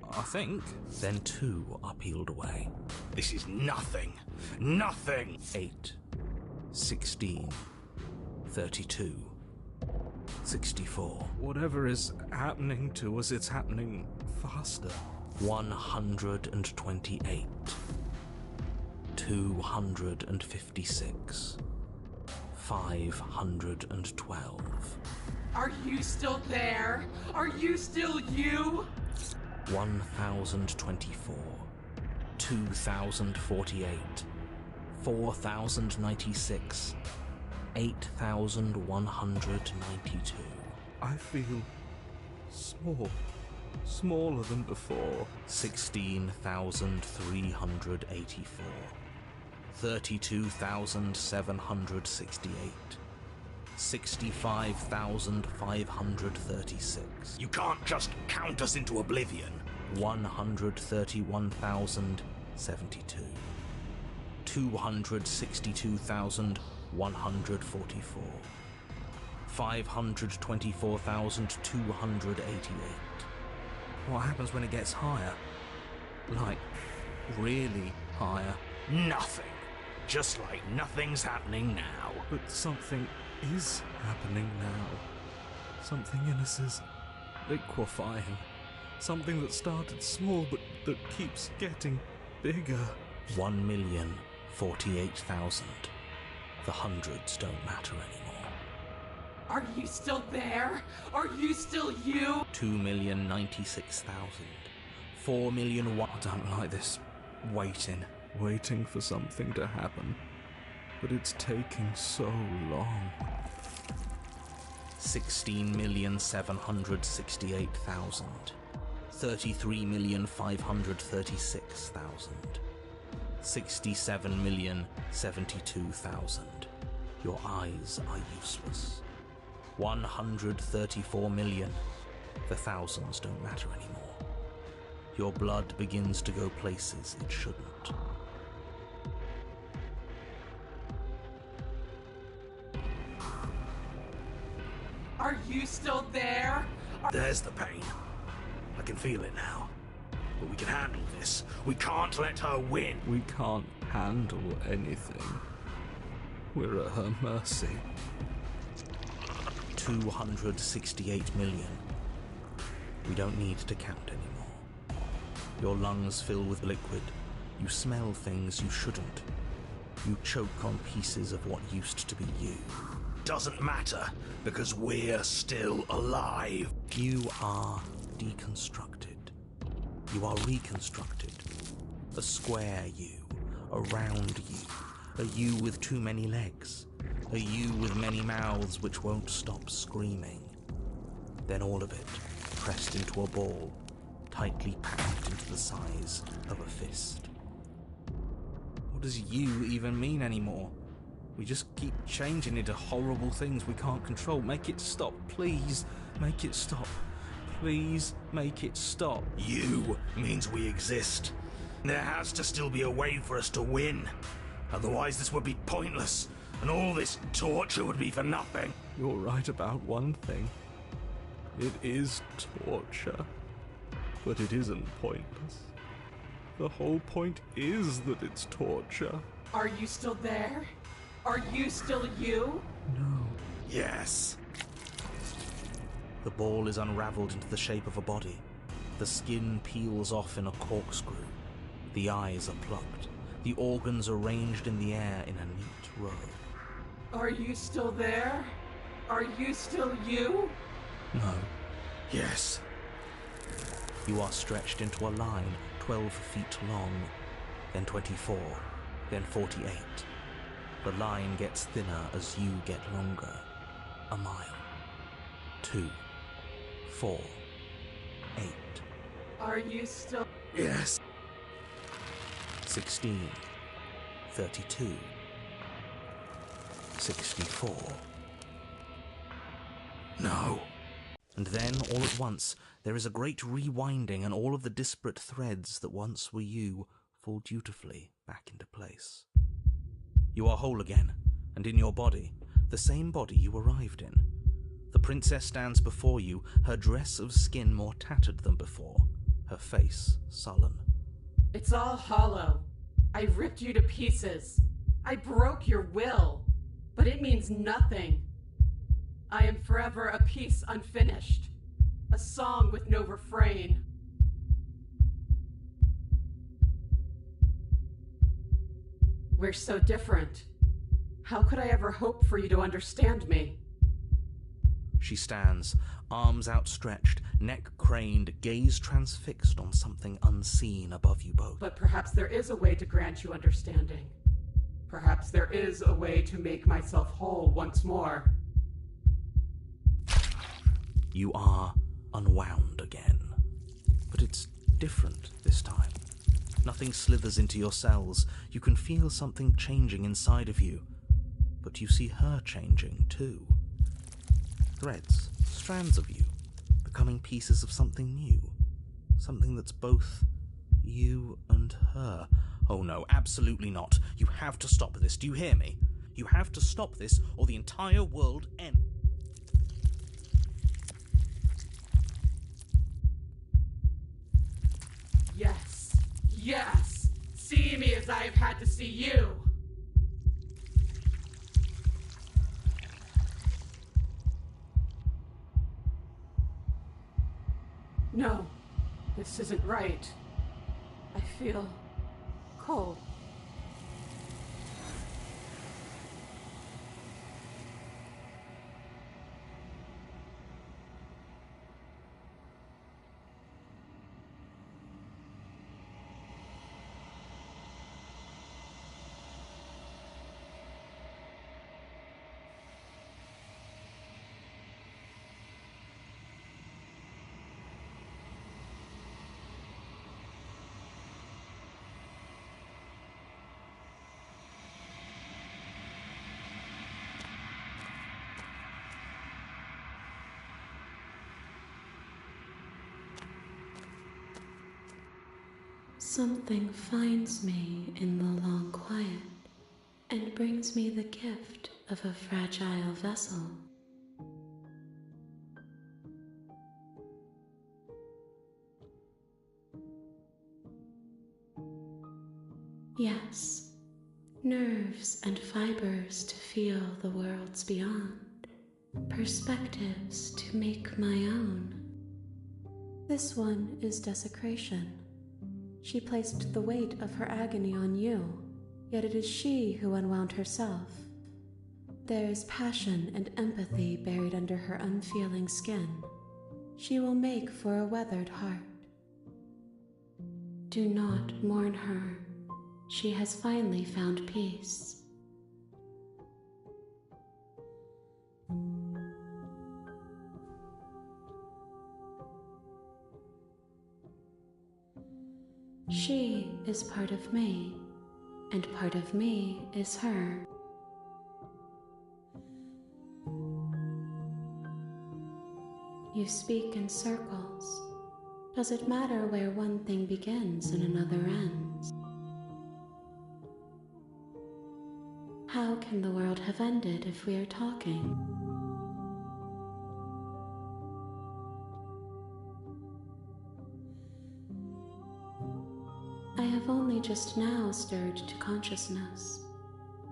I think. Then 2 are peeled away. This is nothing. Nothing! 8, 16, 32, 64. Whatever is happening to us, it's happening faster. 128, 256, 512. Are you still there? Are you still you? 1024, 2048, 4096, 8192. I feel small. Smaller than before. 16,384, 32,768, 65,536. You can't just count us into oblivion. 131,072, 262,144, 524,288. What happens when it gets higher? Like, really higher? Nothing. just like nothing's happening now. But something is happening now. Something in us is liquefying. Something that started small but that keeps getting bigger. 1,048,000. The hundreds don't matter anymore. Are you still there? Are you still you? 2,096,000. 4,000,000. I don't like this waiting for something to happen. But it's taking so long. 16,768,000. 33,536,000. 67,072,000. Your eyes are useless. 134 million. The thousands don't matter anymore. Your blood begins to go places it shouldn't. Are you still there? There's the pain. I can feel it now. But we can handle this. We can't let her win. We can't handle anything. We're at her mercy. 268 million. We don't need to count anymore. Your lungs fill with liquid. You smell things you shouldn't. You choke on pieces of what used to be you. Doesn't matter, because we're still alive. You are deconstructed. You are reconstructed. A square you, a round you, a you with too many legs, a you with many mouths which won't stop screaming. Then all of it pressed into a ball, tightly packed into the size of a fist. What does you even mean anymore? We just keep changing into horrible things we can't control. Make it stop, please. Make it stop. Please make it stop. You means we exist. There has to still be a way for us to win. Otherwise this would be pointless, and all this torture would be for nothing. You're right about one thing. It is torture. But it isn't pointless. The whole point is that it's torture. Are you still there? Are you still you? No. Yes. The ball is unraveled into the shape of a body. The skin peels off in a corkscrew. The eyes are plucked. The organs arranged in the air in a neat row. Are you still there? Are you still you? No. Yes. You are stretched into a line 12 feet long, then 24, then 48. The line gets thinner as you get longer. A mile. 2. 4. 8. Are you still... Yes. 16. 32. 64. No. And then, all at once, there is a great rewinding, and all of the disparate threads that once were you fall dutifully back into place. You are whole again, and in your body, the same body you arrived in. The princess stands before you, her dress of skin more tattered than before, her face sullen. It's all hollow. I ripped you to pieces. I broke your will, but it means nothing. I am forever a piece unfinished, a song with no refrain. We're so different. How could I ever hope for you to understand me? She stands, arms outstretched, neck craned, gaze transfixed on something unseen above you both. But perhaps there is a way to grant you understanding. Perhaps there is a way to make myself whole once more. You are unwound again. But it's different this time. Nothing slithers into your cells. You can feel something changing inside of you. But you see her changing too. Threads, strands of you, becoming pieces of something new. Something that's both you and her. Oh no, absolutely not. You have to stop this. Do you hear me? You have to stop this, or the entire world ends. Yes, yes! See me as I have had to see you! No, this isn't right. I feel cold. Something finds me in the long quiet and brings me the gift of a fragile vessel. Yes, nerves and fibers to feel the worlds beyond, perspectives to make my own. This one is desecration. She placed the weight of her agony on you, yet it is she who unwound herself. There is passion and empathy buried under her unfeeling skin. She will make for a weathered heart. Do not mourn her. She has finally found peace. She is part of me, and part of me is her. You speak in circles. Does it matter where one thing begins and another ends? How can the world have ended if we are talking? I have only just now stirred to consciousness.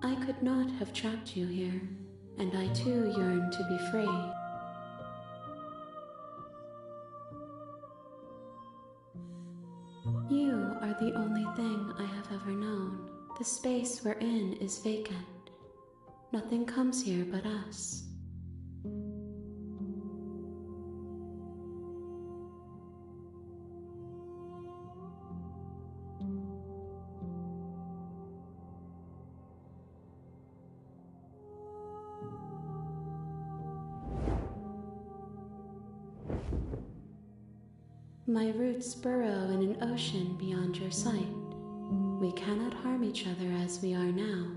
I could not have trapped you here, and I too yearn to be free. You are the only thing I have ever known. The space we're in is vacant. Nothing comes here but us. My roots burrow in an ocean beyond your sight. We cannot harm each other as we are now.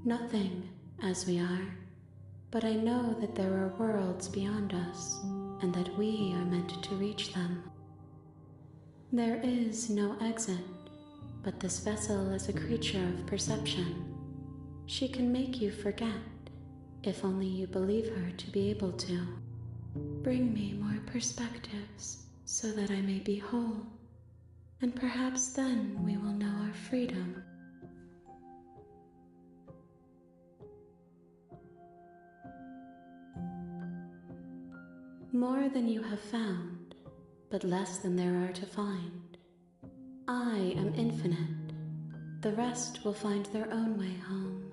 Nothing as we are, but I know that there are worlds beyond us, and that we are meant to reach them. There is no exit, but this vessel is a creature of perception. She can make you forget, if only you believe her to be able to. Bring me more perspectives, so that I may be whole, and perhaps then we will know our freedom. More than you have found, but less than there are to find. I am infinite. The rest will find their own way home.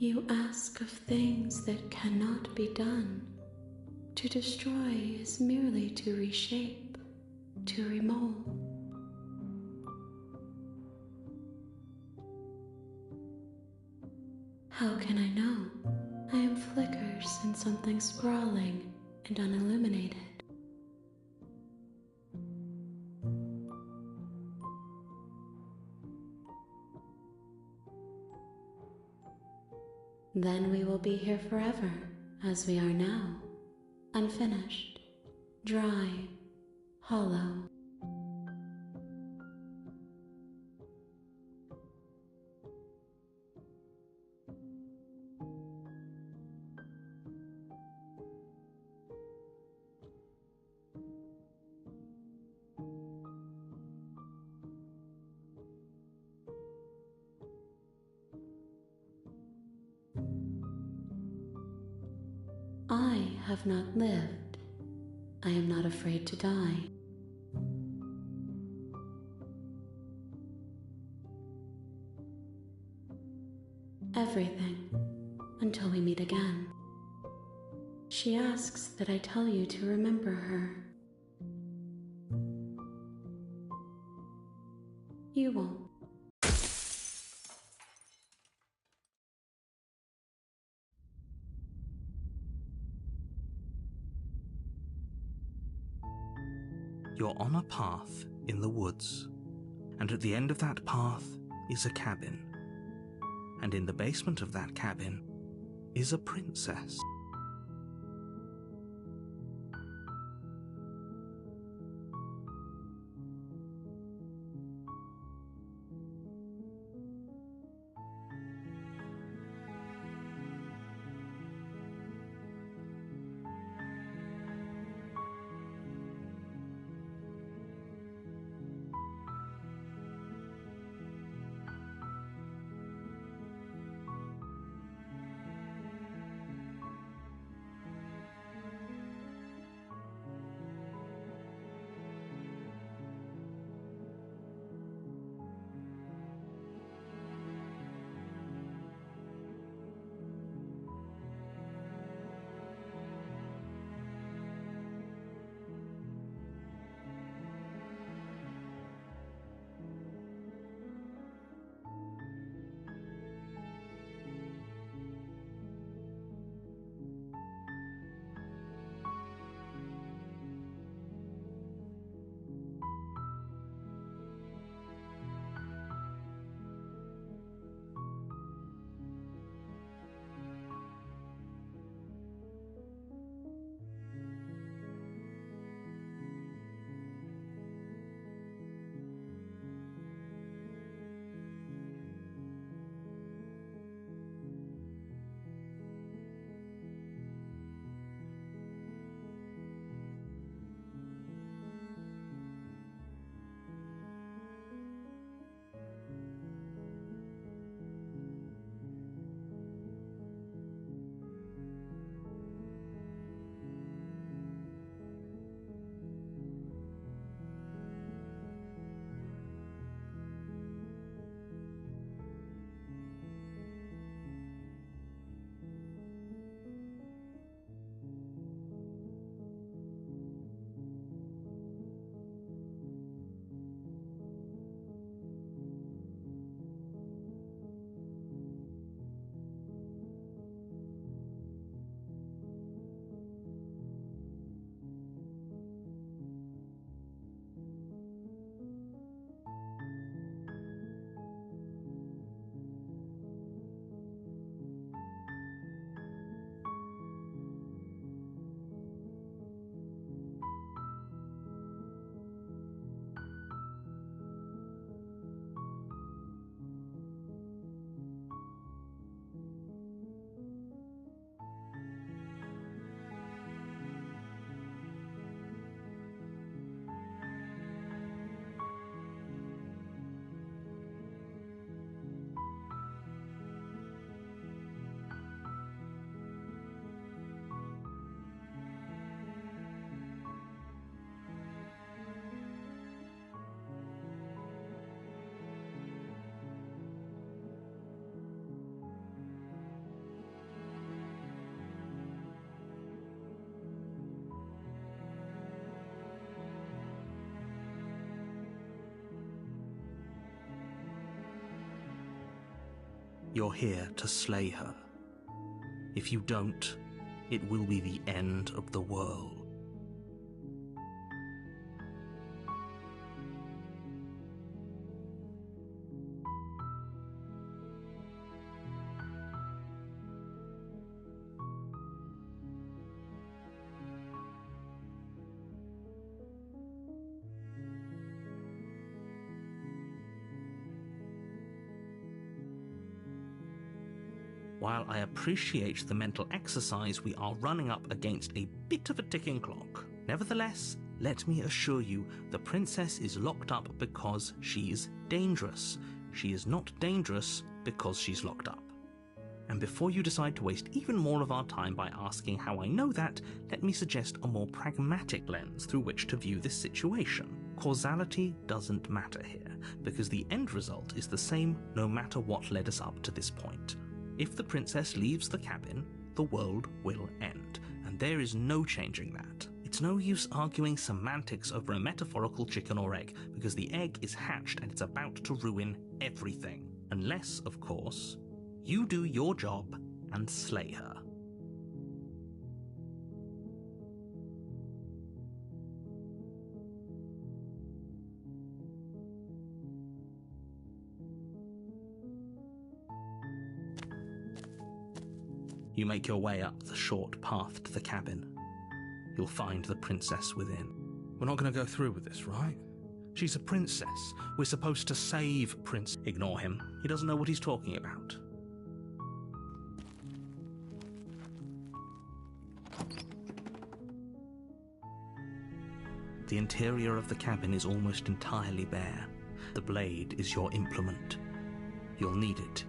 You ask of things that cannot be done. To destroy is merely to reshape, to remold. How can I know? I am flickers in something sprawling and unilluminated. Then we will be here forever, as we are now, unfinished, dry, hollow. have not lived, I am not afraid to die. Everything, until we meet again. She asks that I tell you to remember her. You won't. You're on a path in the woods, and at the end of that path is a cabin. And in the basement of that cabin is a princess. You're here to slay her. If you don't, it will be the end of the world. While I appreciate the mental exercise, we are running up against a bit of a ticking clock. Nevertheless, let me assure you, the princess is locked up because she's dangerous. She is not dangerous because she's locked up. And before you decide to waste even more of our time by asking how I know that, let me suggest a more pragmatic lens through which to view this situation. Causality doesn't matter here, because the end result is the same no matter what led us up to this point. If the princess leaves the cabin, the world will end, and there is no changing that. It's no use arguing semantics over a metaphorical chicken or egg, because the egg is hatched and it's about to ruin everything. Unless, of course, you do your job and slay her. You make your way up the short path to the cabin. You'll find the princess within. We're not going to go through with this, right? She's a princess. We're supposed to save Prince. Ignore him. He doesn't know what he's talking about. The interior of the cabin is almost entirely bare. The blade is your implement. You'll need it.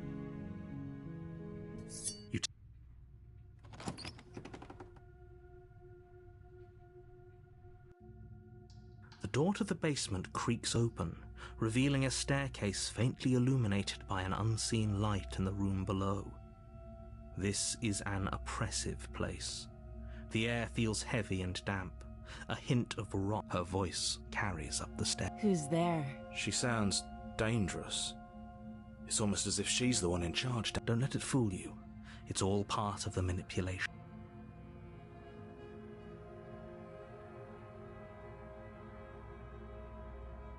The door to the basement creaks open, revealing a staircase faintly illuminated by an unseen light in the room below. This is an oppressive place. The air feels heavy and damp. A hint of rot. Her voice carries up the stairs. Who's there? She sounds dangerous. It's almost as if she's the one in charge. Don't let it fool you. It's all part of the manipulation.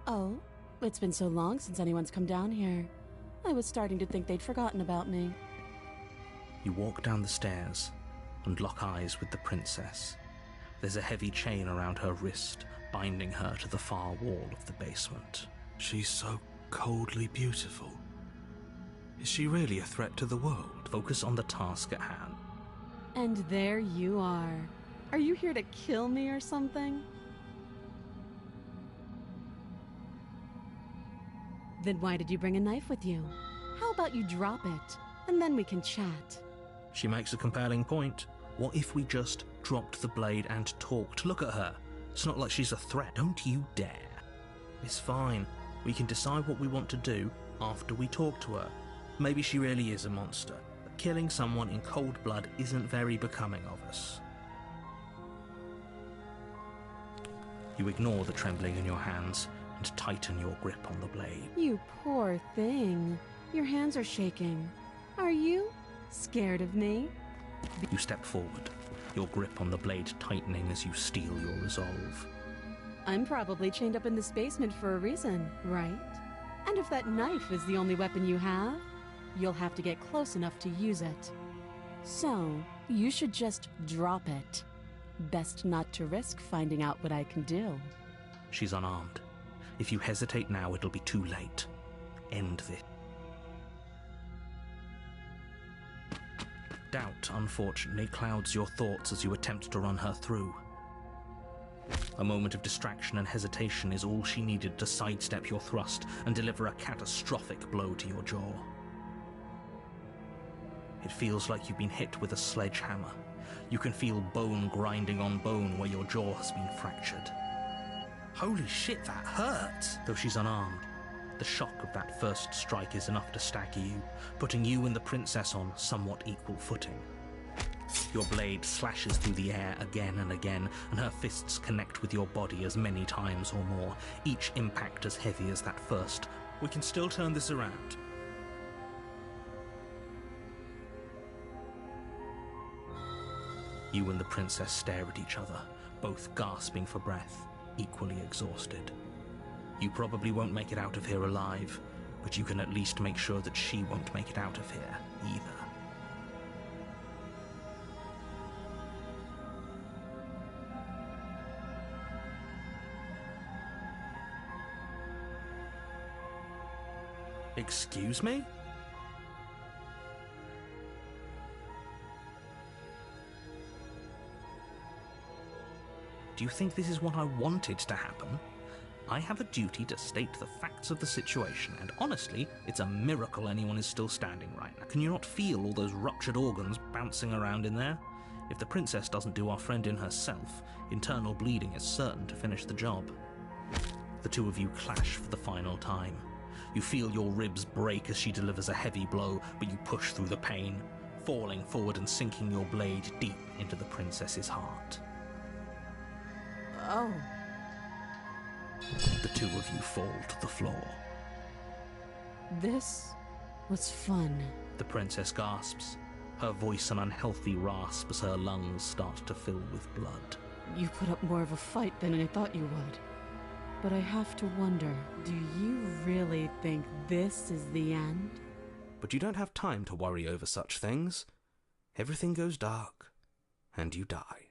Oh, it's been so long since anyone's come down here. I was starting to think they'd forgotten about me. You walk down the stairs and lock eyes with the princess. There's a heavy chain around her wrist, binding her to the far wall of the basement. She's so coldly beautiful. Is she really a threat to the world? Focus on the task at hand. And there you are. Are you here to kill me or something? Then why did you bring a knife with you? How about you drop it, and then we can chat? She makes a compelling point. What if we just dropped the blade and talked? Look at her. It's not like she's a threat. Don't you dare. It's fine. We can decide what we want to do after we talk to her. Maybe she really is a monster, but killing someone in cold blood isn't very becoming of us. You ignore the trembling in your hands and tighten your grip on the blade. You poor thing. Your hands are shaking. Are you scared of me? You step forward, your grip on the blade tightening as you steel your resolve. I'm probably chained up in this basement for a reason, right? And if that knife is the only weapon you have, you'll have to get close enough to use it. So, you should just drop it. Best not to risk finding out what I can do. She's unarmed. If you hesitate now, it'll be too late. End this. Doubt, unfortunately, clouds your thoughts as you attempt to run her through. A moment of distraction and hesitation is all she needed to sidestep your thrust and deliver a catastrophic blow to your jaw. It feels like you've been hit with a sledgehammer. You can feel bone grinding on bone where your jaw has been fractured. Holy shit, that hurt! Though she's unarmed, the shock of that first strike is enough to stagger you, putting you and the princess on somewhat equal footing. Your blade slashes through the air again and again, and her fists connect with your body as many times or more, each impact as heavy as that first. We can still turn this around. You and the princess stare at each other, both gasping for breath, equally exhausted. You probably won't make it out of here alive, but you can at least make sure that she won't make it out of here either. Excuse me? Do you think this is what I wanted to happen? I have a duty to state the facts of the situation, and honestly, it's a miracle anyone is still standing right now. Can you not feel all those ruptured organs bouncing around in there? If the princess doesn't do our friend in herself, internal bleeding is certain to finish the job. The two of you clash for the final time. You feel your ribs break as she delivers a heavy blow, but you push through the pain, falling forward and sinking your blade deep into the princess's heart. Oh. The two of you fall to the floor. This was fun. The princess gasps, her voice an unhealthy rasp as her lungs start to fill with blood. You put up more of a fight than I thought you would. But I have to wonder, do you really think this is the end? But you don't have time to worry over such things. Everything goes dark, and you die.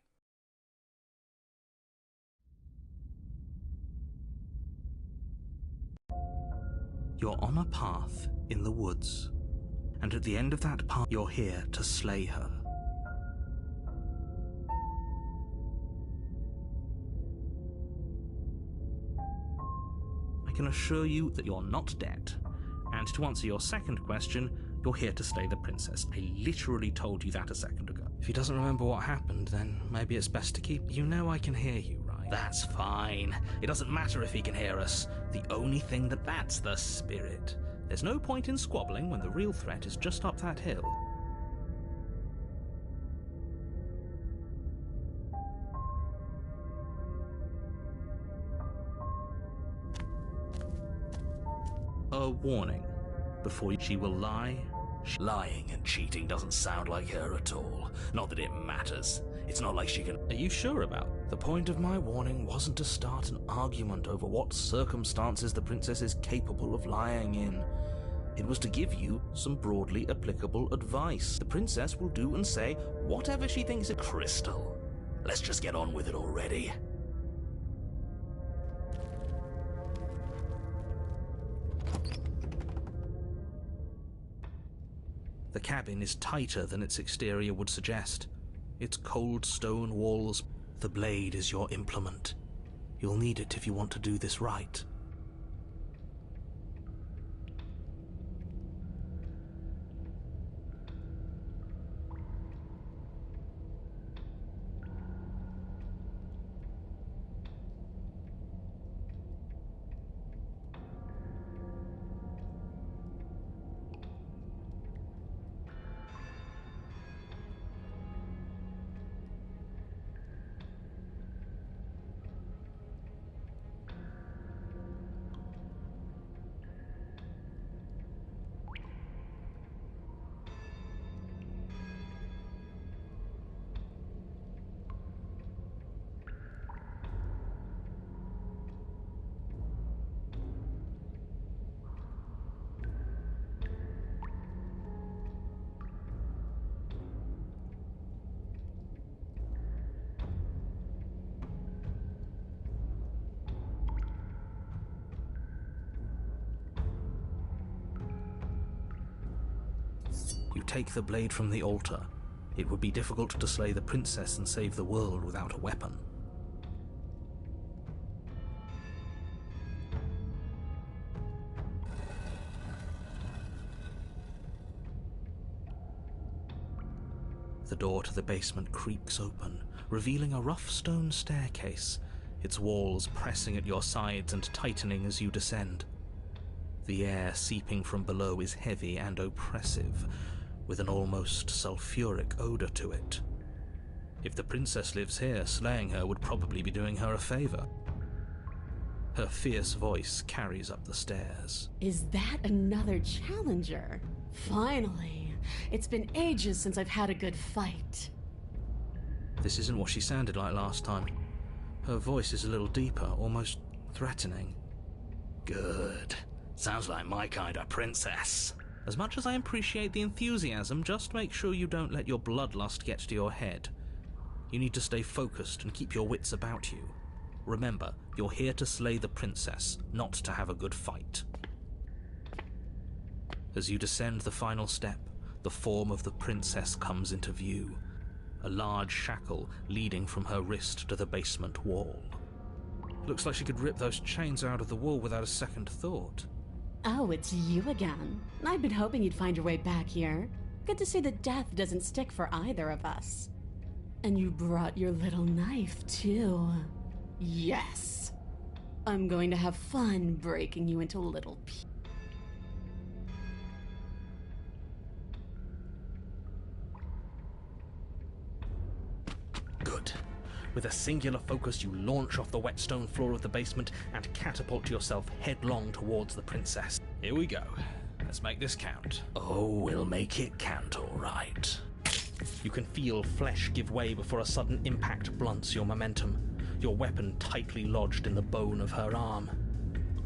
You're on a path in the woods, and at the end of that path, you're here to slay her. I can assure you that you're not dead, and to answer your second question, you're here to slay the princess. I literally told you that a second ago. If he doesn't remember what happened, then maybe it's best to keep... You know I can hear you, right? That's fine. It doesn't matter if he can hear us. The only thing that's the spirit. There's no point in squabbling when the real threat is just up that hill. A warning. Before she will lie... Lying and cheating doesn't sound like her at all. Not that it matters. It's not like she can... Are you sure about? The point of my warning wasn't to start an argument over what circumstances the princess is capable of lying in. It was to give you some broadly applicable advice. The princess will do and say whatever she thinks it... Crystal, let's just get on with it already. The cabin is tighter than its exterior would suggest. Its cold stone walls... The blade is your implement. You'll need it if you want to do this right. You take the blade from the altar. It would be difficult to slay the princess and save the world without a weapon. The door to the basement creaks open, revealing a rough stone staircase, its walls pressing at your sides and tightening as you descend. The air seeping from below is heavy and oppressive, with an almost sulfuric odor to it. If the princess lives here, slaying her would probably be doing her a favor. Her fierce voice carries up the stairs. Is that another challenger? Finally! It's been ages since I've had a good fight. This isn't what she sounded like last time. Her voice is a little deeper, almost threatening. Good. Sounds like my kind of princess. As much as I appreciate the enthusiasm, just make sure you don't let your bloodlust get to your head. You need to stay focused and keep your wits about you. Remember, you're here to slay the princess, not to have a good fight. As you descend the final step, the form of the princess comes into view, a large shackle leading from her wrist to the basement wall. Looks like she could rip those chains out of the wall without a second thought. Oh, it's you again. I've been hoping you'd find your way back here. Good to see that death doesn't stick for either of us. And you brought your little knife, too. Yes! I'm going to have fun breaking you into little pieces. Good. With a singular focus, you launch off the wet stone floor of the basement and catapult yourself headlong towards the princess. Here we go. Let's make this count. Oh, we'll make it count, all right. You can feel flesh give way before a sudden impact blunts your momentum, your weapon tightly lodged in the bone of her arm.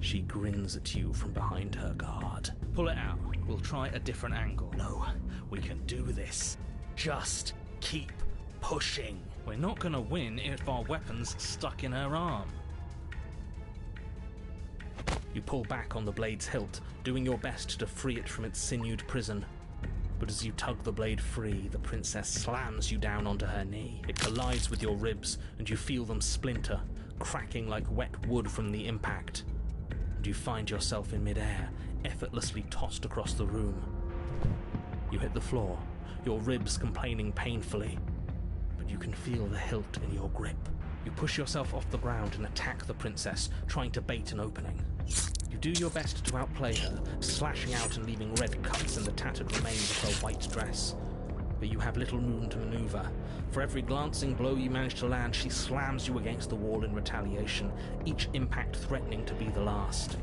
She grins at you from behind her guard. Pull it out. We'll try a different angle. No, we can do this. Just keep pushing. We're not gonna win if our weapon's stuck in her arm. You pull back on the blade's hilt, doing your best to free it from its sinewed prison. But as you tug the blade free, the princess slams you down onto her knee. It collides with your ribs, and you feel them splinter, cracking like wet wood from the impact. And you find yourself in midair, effortlessly tossed across the room. You hit the floor, your ribs complaining painfully, but you can feel the hilt in your grip. You push yourself off the ground and attack the princess, trying to bait an opening. You do your best to outplay her, slashing out and leaving red cuts in the tattered remains of her white dress. But you have little room to maneuver. For every glancing blow you manage to land, she slams you against the wall in retaliation, each impact threatening to be the last.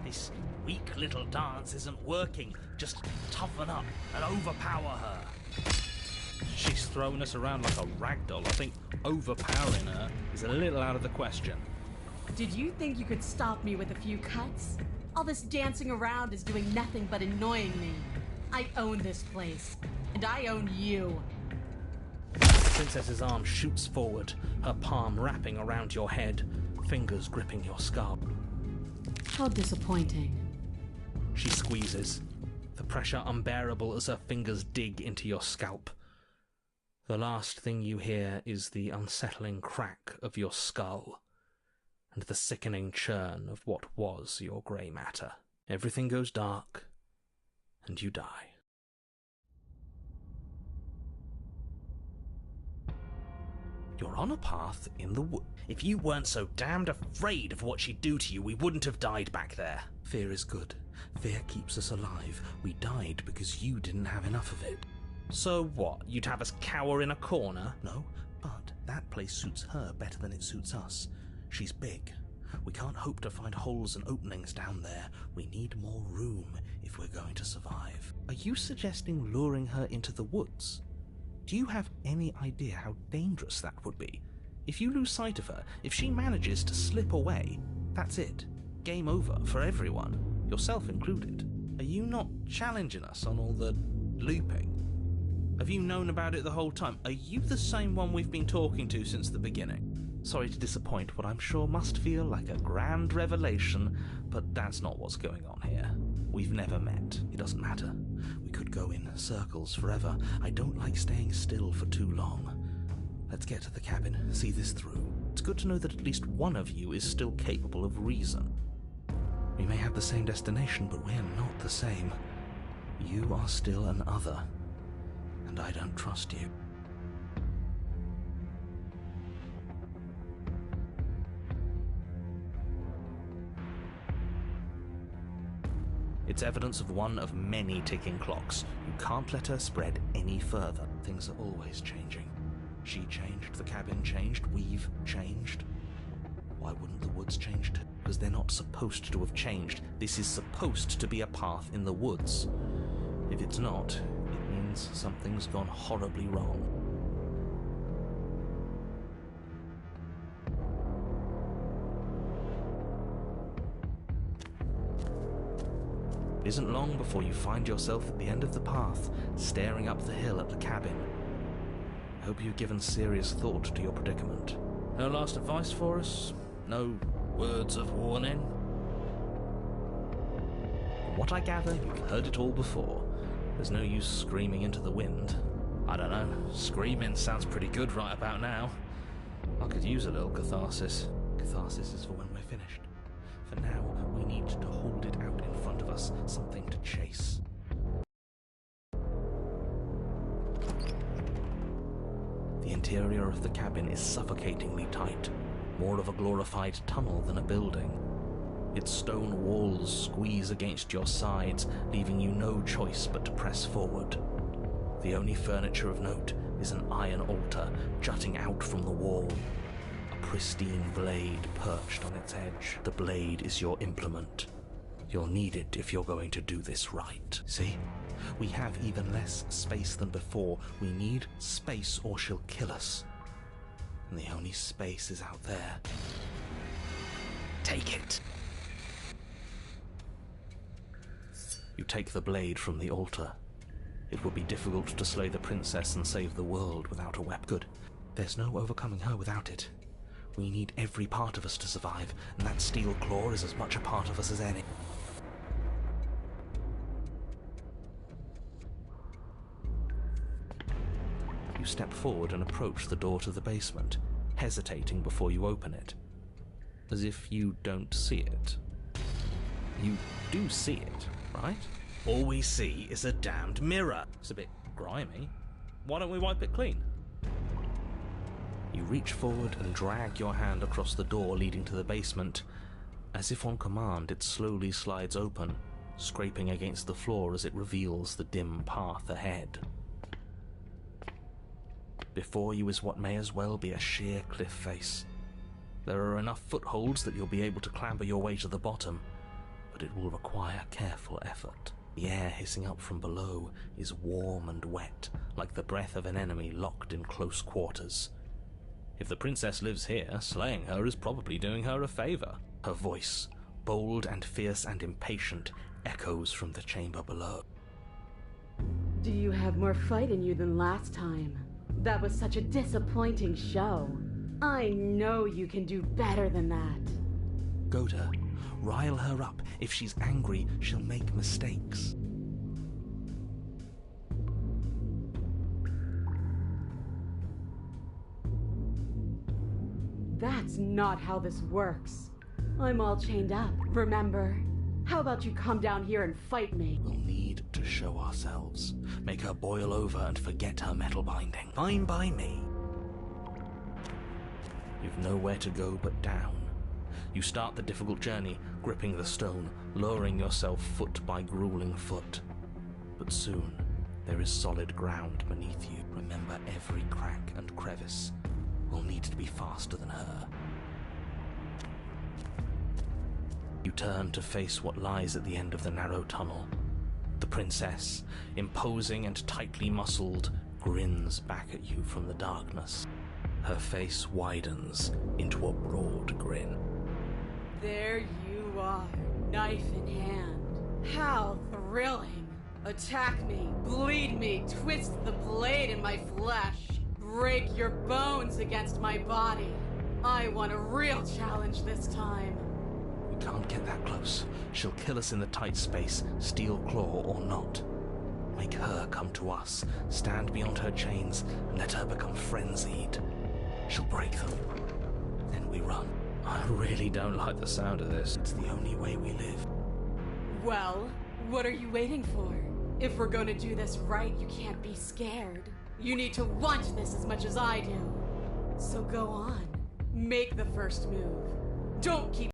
This weak little dance isn't working. Just toughen up and overpower her. She's throwing us around like a ragdoll. I think overpowering her is a little out of the question. Did you think you could stop me with a few cuts? All this dancing around is doing nothing but annoying me. I own this place, and I own you. The princess's arm shoots forward, her palm wrapping around your head, fingers gripping your scalp. How disappointing. She squeezes, the pressure unbearable as her fingers dig into your scalp. The last thing you hear is the unsettling crack of your skull, and the sickening churn of what was your grey matter. Everything goes dark, and you die. You're on a path in the wood. If you weren't so damned afraid of what she'd do to you, we wouldn't have died back there. Fear is good. Fear keeps us alive. We died because you didn't have enough of it. So what? You'd have us cower in a corner? No, but that place suits her better than it suits us. She's big. We can't hope to find holes and openings down there. We need more room if we're going to survive. Are you suggesting luring her into the woods? Do you have any idea how dangerous that would be? If you lose sight of her, if she manages to slip away, that's it. Game over for everyone, yourself included. Are you not challenging us on all the looping? Have you known about it the whole time? Are you the same one we've been talking to since the beginning? Sorry to disappoint what I'm sure must feel like a grand revelation, but that's not what's going on here. We've never met. It doesn't matter. We could go in circles forever. I don't like staying still for too long. Let's get to the cabin, see this through. It's good to know that at least one of you is still capable of reason. We may have the same destination, but we're not the same. You are still an other, and I don't trust you. It's evidence of one of many ticking clocks. You can't let her spread any further. Things are always changing. She changed, the cabin changed, we've changed. Why wouldn't the woods change too? Because they're not supposed to have changed. This is supposed to be a path in the woods. If it's not, it means something's gone horribly wrong. It isn't long before you find yourself at the end of the path, staring up the hill at the cabin. I hope you've given serious thought to your predicament. No last advice for us? No words of warning? From what I gather, you've heard it all before. There's no use screaming into the wind. I don't know, screaming sounds pretty good right about now. I could use a little catharsis. Catharsis is for when we're finished. For now, we need to hold it out in front of us, something to chase. The interior of the cabin is suffocatingly tight, more of a glorified tunnel than a building. Its stone walls squeeze against your sides, leaving you no choice but to press forward. The only furniture of note is an iron altar jutting out from the wall. A pristine blade perched on its edge. The blade is your implement. You'll need it if you're going to do this right. See? We have even less space than before. We need space or she'll kill us. And the only space is out there. Take it. You take the blade from the altar. It would be difficult to slay the princess and save the world without a weapon. Good. There's no overcoming her without it. We need every part of us to survive, and that steel claw is as much a part of us as any. You step forward and approach the door to the basement, hesitating before you open it. As if you don't see it. You do see it, right? All we see is a damned mirror. It's a bit grimy. Why don't we wipe it clean? You reach forward and drag your hand across the door leading to the basement. As if on command, it slowly slides open, scraping against the floor as it reveals the dim path ahead. Before you is what may as well be a sheer cliff face. There are enough footholds that you'll be able to clamber your way to the bottom, but it will require careful effort. The air hissing up from below is warm and wet, like the breath of an enemy locked in close quarters. If the princess lives here, slaying her is probably doing her a favor. Her voice, bold and fierce and impatient, echoes from the chamber below. Do you have more fight in you than last time? That was such a disappointing show. I know you can do better than that. Go to her. Rile her up. If she's angry, she'll make mistakes. That's not how this works. I'm all chained up, remember? How about you come down here and fight me? We'll need to show ourselves. Make her boil over and forget her metal binding. Fine by me. You've nowhere to go but down. You start the difficult journey, gripping the stone, lowering yourself foot by grueling foot. But soon, there is solid ground beneath you. Remember every crack and crevice. We'll need to be faster than her. You turn to face what lies at the end of the narrow tunnel. The princess, imposing and tightly muscled, grins back at you from the darkness. Her face widens into a broad grin. There you are, knife in hand. How thrilling! Attack me, bleed me, twist the blade in my flesh. Break your bones against my body. I want a real challenge this time. We can't get that close. She'll kill us in the tight space, steel claw or not. Make her come to us, stand beyond her chains, and let her become frenzied. She'll break them. Then we run. I really don't like the sound of this. It's the only way we live. Well, what are you waiting for? If we're gonna do this right, you can't be scared. You need to want this as much as I do. So go on. Make the first move. Don't keep...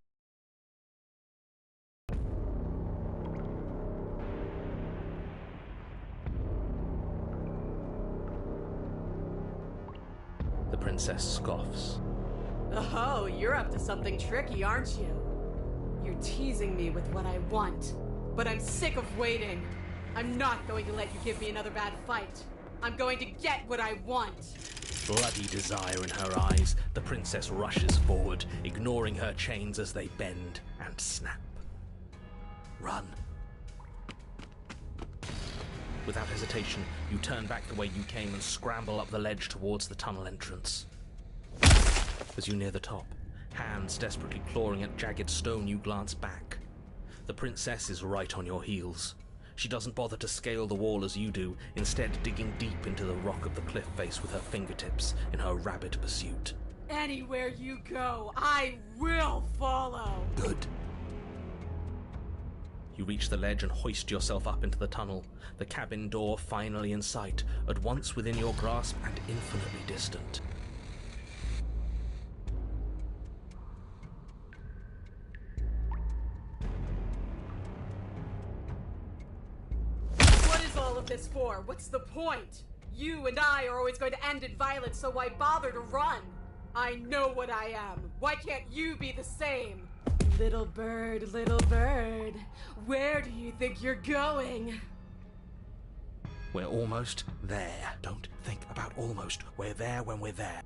The princess scoffs. Oh, you're up to something tricky, aren't you? You're teasing me with what I want. But I'm sick of waiting. I'm not going to let you give me another bad fight. I'm going to get what I want. Bloody desire in her eyes, the princess rushes forward, ignoring her chains as they bend and snap. Run. Without hesitation, you turn back the way you came and scramble up the ledge towards the tunnel entrance. As you near the top, hands desperately clawing at jagged stone, you glance back. The princess is right on your heels. She doesn't bother to scale the wall as you do, instead digging deep into the rock of the cliff face with her fingertips in her rabid pursuit. Anywhere you go, I will follow. Good. You reach the ledge and hoist yourself up into the tunnel, the cabin door finally in sight, at once within your grasp and infinitely distant. What is all of this for? What's the point? You and I are always going to end in violence, so why bother to run? I know what I am. Why can't you be the same? Little bird, where do you think you're going? We're almost there. Don't think about almost. We're there when we're there.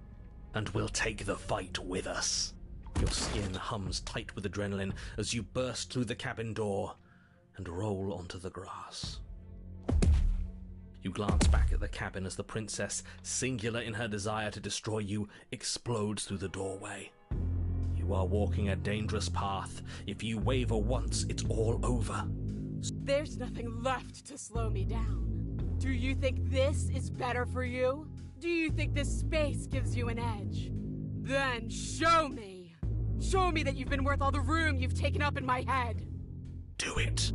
And we'll take the fight with us. Your skin hums tight with adrenaline as you burst through the cabin door and roll onto the grass. You glance back at the cabin as the princess, singular in her desire to destroy you, explodes through the doorway. You are walking a dangerous path. If you waver once, it's all over. There's nothing left to slow me down. Do you think this is better for you? Do you think this space gives you an edge? Then show me! Show me that you've been worth all the room you've taken up in my head! Do it!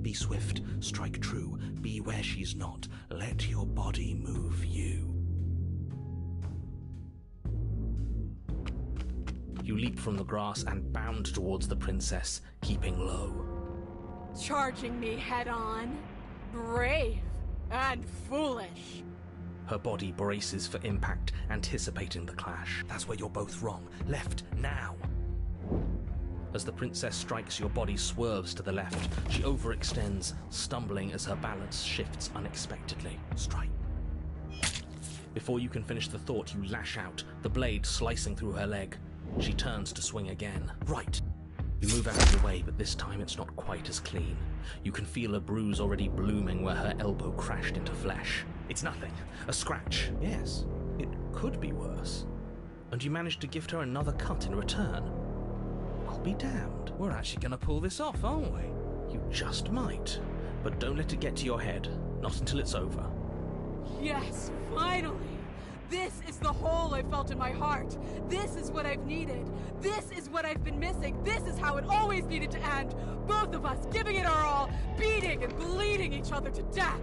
Be swift, strike true, be where she's not. Let your body move you. You leap from the grass and bound towards the princess, keeping low. Charging me head on? Brave and foolish. Her body braces for impact, anticipating the clash. That's where you're both wrong. Left, now! As the princess strikes, your body swerves to the left. She overextends, stumbling as her balance shifts unexpectedly. Strike. Before you can finish the thought, you lash out, the blade slicing through her leg. She turns to swing again. Right. You move out of the way, but this time it's not quite as clean. You can feel a bruise already blooming where her elbow crashed into flesh. It's nothing. A scratch. Yes, it could be worse. And you manage to gift her another cut in return. I'll be damned. We're actually going to pull this off, aren't we? You just might. But don't let it get to your head. Not until it's over. Yes, finally! This is the hole I felt in my heart. This is what I've needed. This is what I've been missing. This is how it always needed to end. Both of us giving it our all, beating and bleeding each other to death.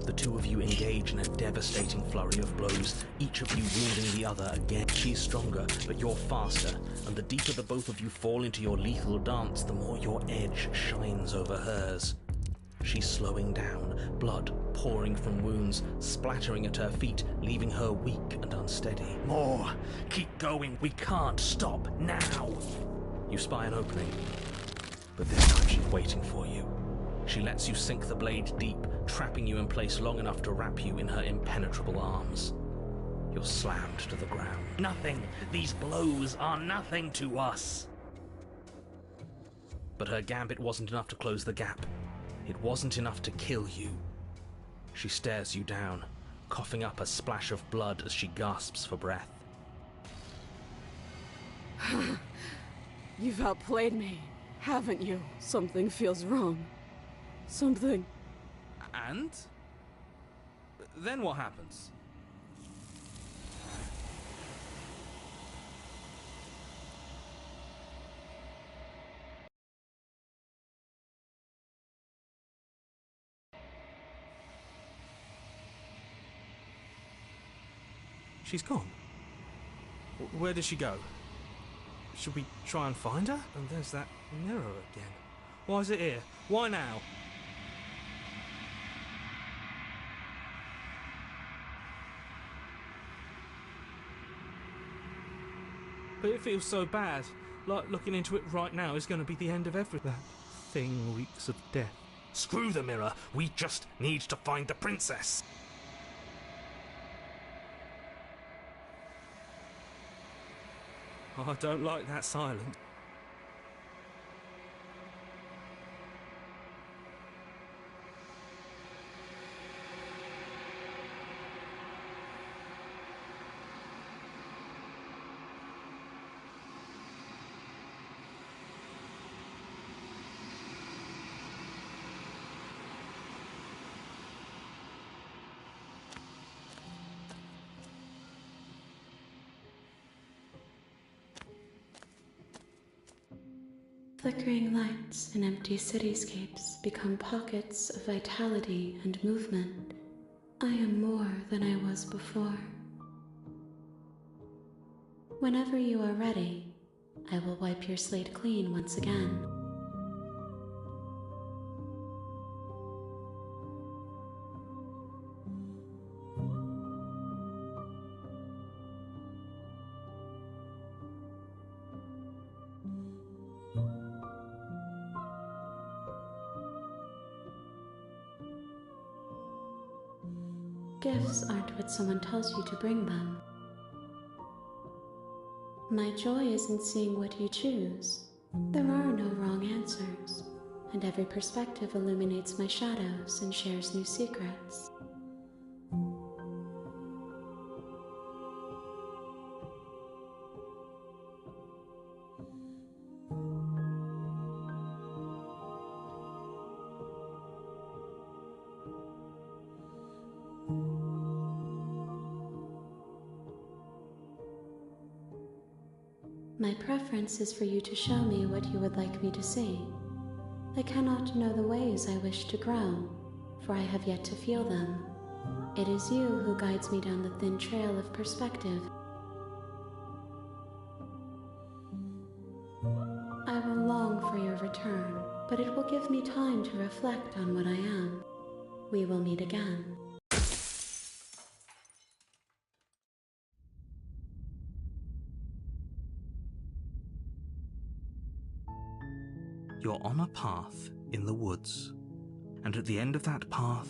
The two of you engage in a devastating flurry of blows, each of you wounding the other again. She's stronger, but you're faster, and the deeper the both of you fall into your lethal dance, the more your edge shines over hers. She's slowing down, blood pouring from wounds, splattering at her feet, leaving her weak and unsteady. More! Keep going! We can't stop now! You spy an opening, but this time she's waiting for you. She lets you sink the blade deep, trapping you in place long enough to wrap you in her impenetrable arms. You're slammed to the ground. Nothing! These blows are nothing to us! But her gambit wasn't enough to close the gap. It wasn't enough to kill you. She stares you down, coughing up a splash of blood as she gasps for breath. You've outplayed me, haven't you? Something feels wrong. Something. And? Then what happens? She's gone. Where did she go? Should we try and find her? And there's that mirror again. Why is it here? Why now? But it feels so bad. Like looking into it right now is going to be the end of everything. That thing reeks of death. Screw the mirror. We just need to find the princess. Oh, I don't like that silence. Flickering lights in empty cityscapes become pockets of vitality and movement. I am more than I was before. Whenever you are ready, I will wipe your slate clean once again. Gifts aren't what someone tells you to bring them. My joy is in seeing what you choose. There are no wrong answers, and every perspective illuminates my shadows and shares new secrets. My preference is for you to show me what you would like me to see. I cannot know the ways I wish to grow, for I have yet to feel them. It is you who guides me down the thin trail of perspective. I will long for your return, but it will give me time to reflect on what I am. We will meet again. You're on a path in the woods, and at the end of that path